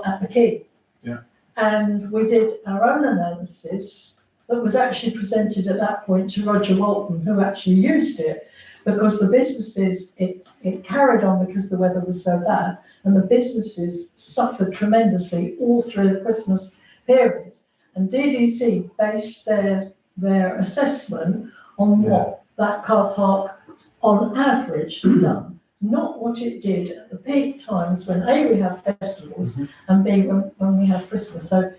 at the quay. Yeah. And we did our own analysis that was actually presented at that point to Roger Walton, who actually used it, because the businesses, it carried on because the weather was so bad, and the businesses suffered tremendously all through the Christmas period. And DDC based their assessment on what that car park on average had done, not what it did at the peak times when A, we have festivals, and B, when we have Christmas. So,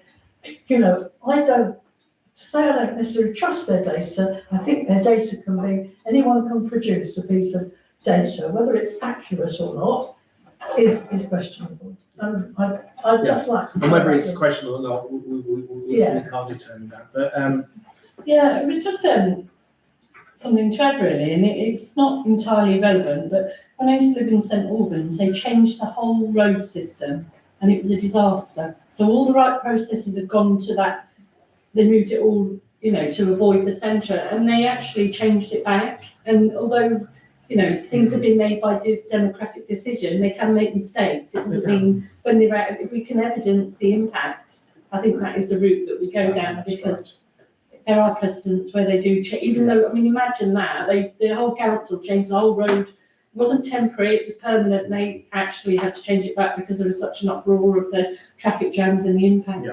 you know, to say I don't necessarily trust their data, I think their data can be, anyone can produce a piece of data, whether it's accurate or not, is questionable. And I'd just like to. And whether it's questionable or not, we can't determine that. But yeah, it was just something to add really, and it's not entirely relevant, but when I used to live in St Albans, they changed the whole road system and it was a disaster. So all the right processes have gone to that, they moved it all, you know, to avoid the centre, and they actually changed it back. And although, you know, things have been made by democratic decision, they can make mistakes. It doesn't mean when they're out, if we can evidence the impact, I think that is the route that we go down, because there are precedents where they do change, even though, I mean, imagine that, the whole council changed the whole road. It wasn't temporary, it was permanent, and they actually had to change it back because there was such an uproar of the traffic jams and the impact.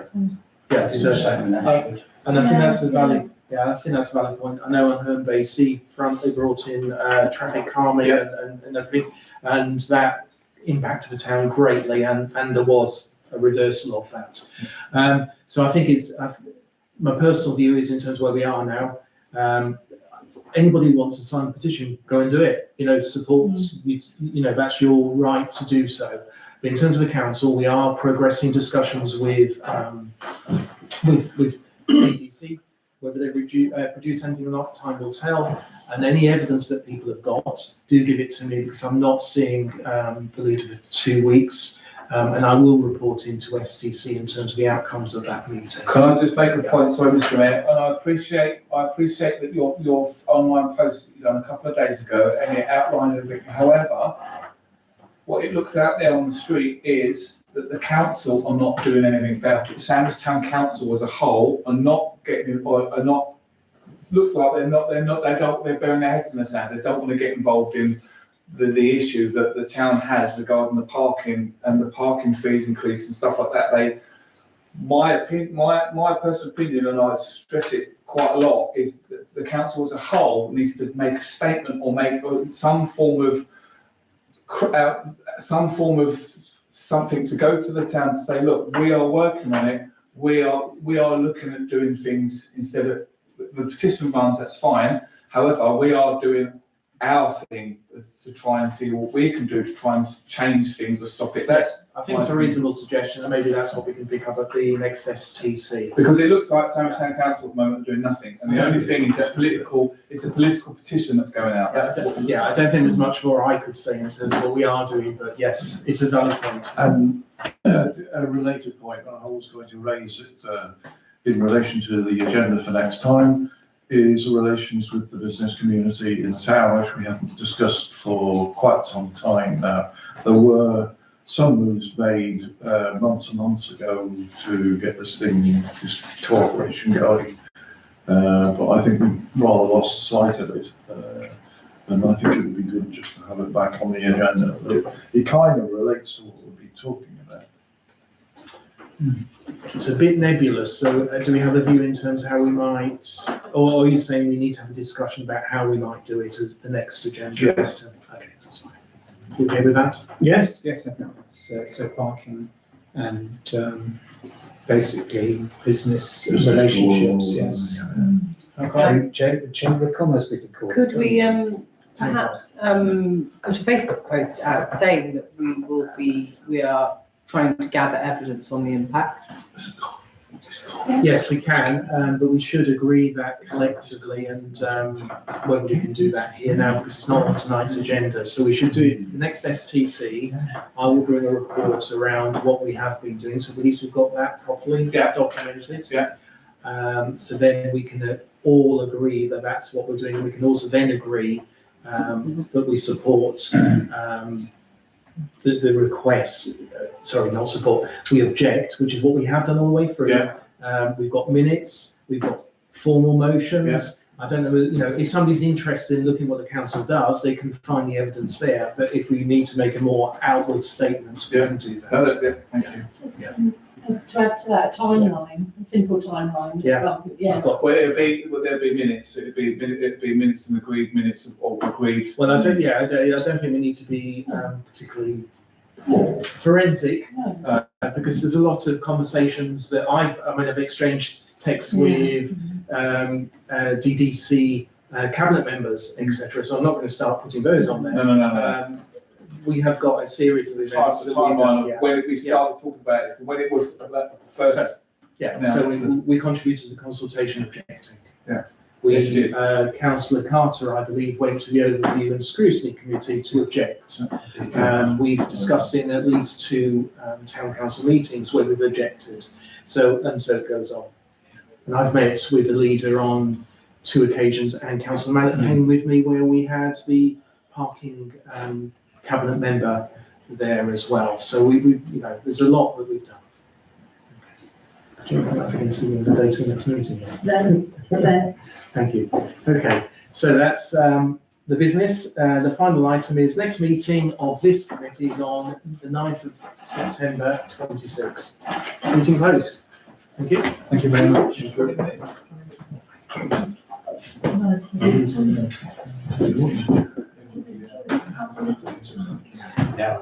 yeah, so, and I think that's a valid. Yeah, I think that's a valid point. I know on Herne Bay Seafront they brought in traffic calming and everything, and that impacted the town greatly, and there was a reversal of that. So I think it's my personal view is, in terms of where we are now, anybody who wants to sign a petition, go and do it. You know, support. You know, that's your right to do so. But in terms of the council, we are progressing discussions with EDC. Whether they produce anything or not, time will tell. And any evidence that people have got, do give it to me, because I'm not seeing the leader for 2 weeks. And I will report into STC in terms of the outcomes of that meeting. Can I just make a point, sorry, Mr. Mayor? And I appreciate that your online post that you done a couple of days ago, and it outlined everything. However, what it looks out there on the street is that the council are not doing anything about it. Sandwich Town Council as a whole are not getting, or are not. It looks like they're burying their heads in the sand. They don't want to get involved in the issue that the town has regarding the parking and the parking fees increase and stuff like that. My personal opinion, and I stress it quite a lot, is that the council as a whole needs to make a statement or make some form of something to go to the town to say, look, we are working on it. We are looking at doing things instead of the petition runs. That's fine. However, we are doing our thing to try and see what we can do to try and change things or stop it. I think it's a reasonable suggestion, and maybe that's what we can pick up at the next STC. Because it looks like Sandwich Town Council at the moment doing nothing, and the only thing is that it's a political petition that's going out. I don't think there's much more I could say in terms of what we are doing, but yes, it's a valid point. A related point I was going to raise it in relation to the agenda for next time is relations with the business community in the town, which we haven't discussed for quite some time now. There were some moves made months and months ago to get this cooperation going, but I think we rather lost sight of it, and I think it would be good just to have it back on the agenda. It kind of relates to what we'll be talking about. It's a bit nebulous, so do we have a view in terms of how we might, or are you saying we need to have a discussion about how we might do it as the next agenda? Yes. Okay, that's fine. You okay with that? Yes, definitely. So parking and basically business relationships, yes. Chamber of Commerce, we could call it. Could we perhaps put a Facebook post out saying that we are trying to gather evidence on the impact? Yes, we can, but we should agree that collectively, and whether we can do that here now, because it's not on tonight's agenda. So we should do it the next STC. I will bring a report around what we have been doing, so at least we've got that properly documented. So then we can all agree that that's what we're doing. We can also then agree that we support the request, sorry, not support, we object, which is what we have done all the way through. We've got minutes, we've got formal motions. I don't know, if somebody's interested in looking what the council does, they can find the evidence there. But if we need to make a more outward statement, we can do that. Thank you. Just, to add to that, a timeline, a simple timeline. Yeah. Yeah. Well, will there be minutes? It'd be minutes and agreed minutes or agreed. Well, I don't think we need to be particularly forensic, because there's a lot of conversations that I've exchanged texts with DDC cabinet members, etc. So I'm not going to start putting those on there. No. We have got a series of events. Timeline of when we started talking about it, when it was the first. So we contributed to the consultation objecting. Yes, you did. Councillor Carter, I believe, went to the overview and scrutiny committee to object. We've discussed it in at least 2 town council meetings where we've objected. So it goes on. And I've met with the leader on 2 occasions, and Councillor Mallet came with me where we had the parking cabinet member there as well. So we there's a lot that we've done. Do you remember the date of the next meeting? Then, Thank you. Okay, so that's the business. The final item is next meeting of this committee is on the 9th of September 26. Meeting closed. Thank you. Thank you very much. Yeah.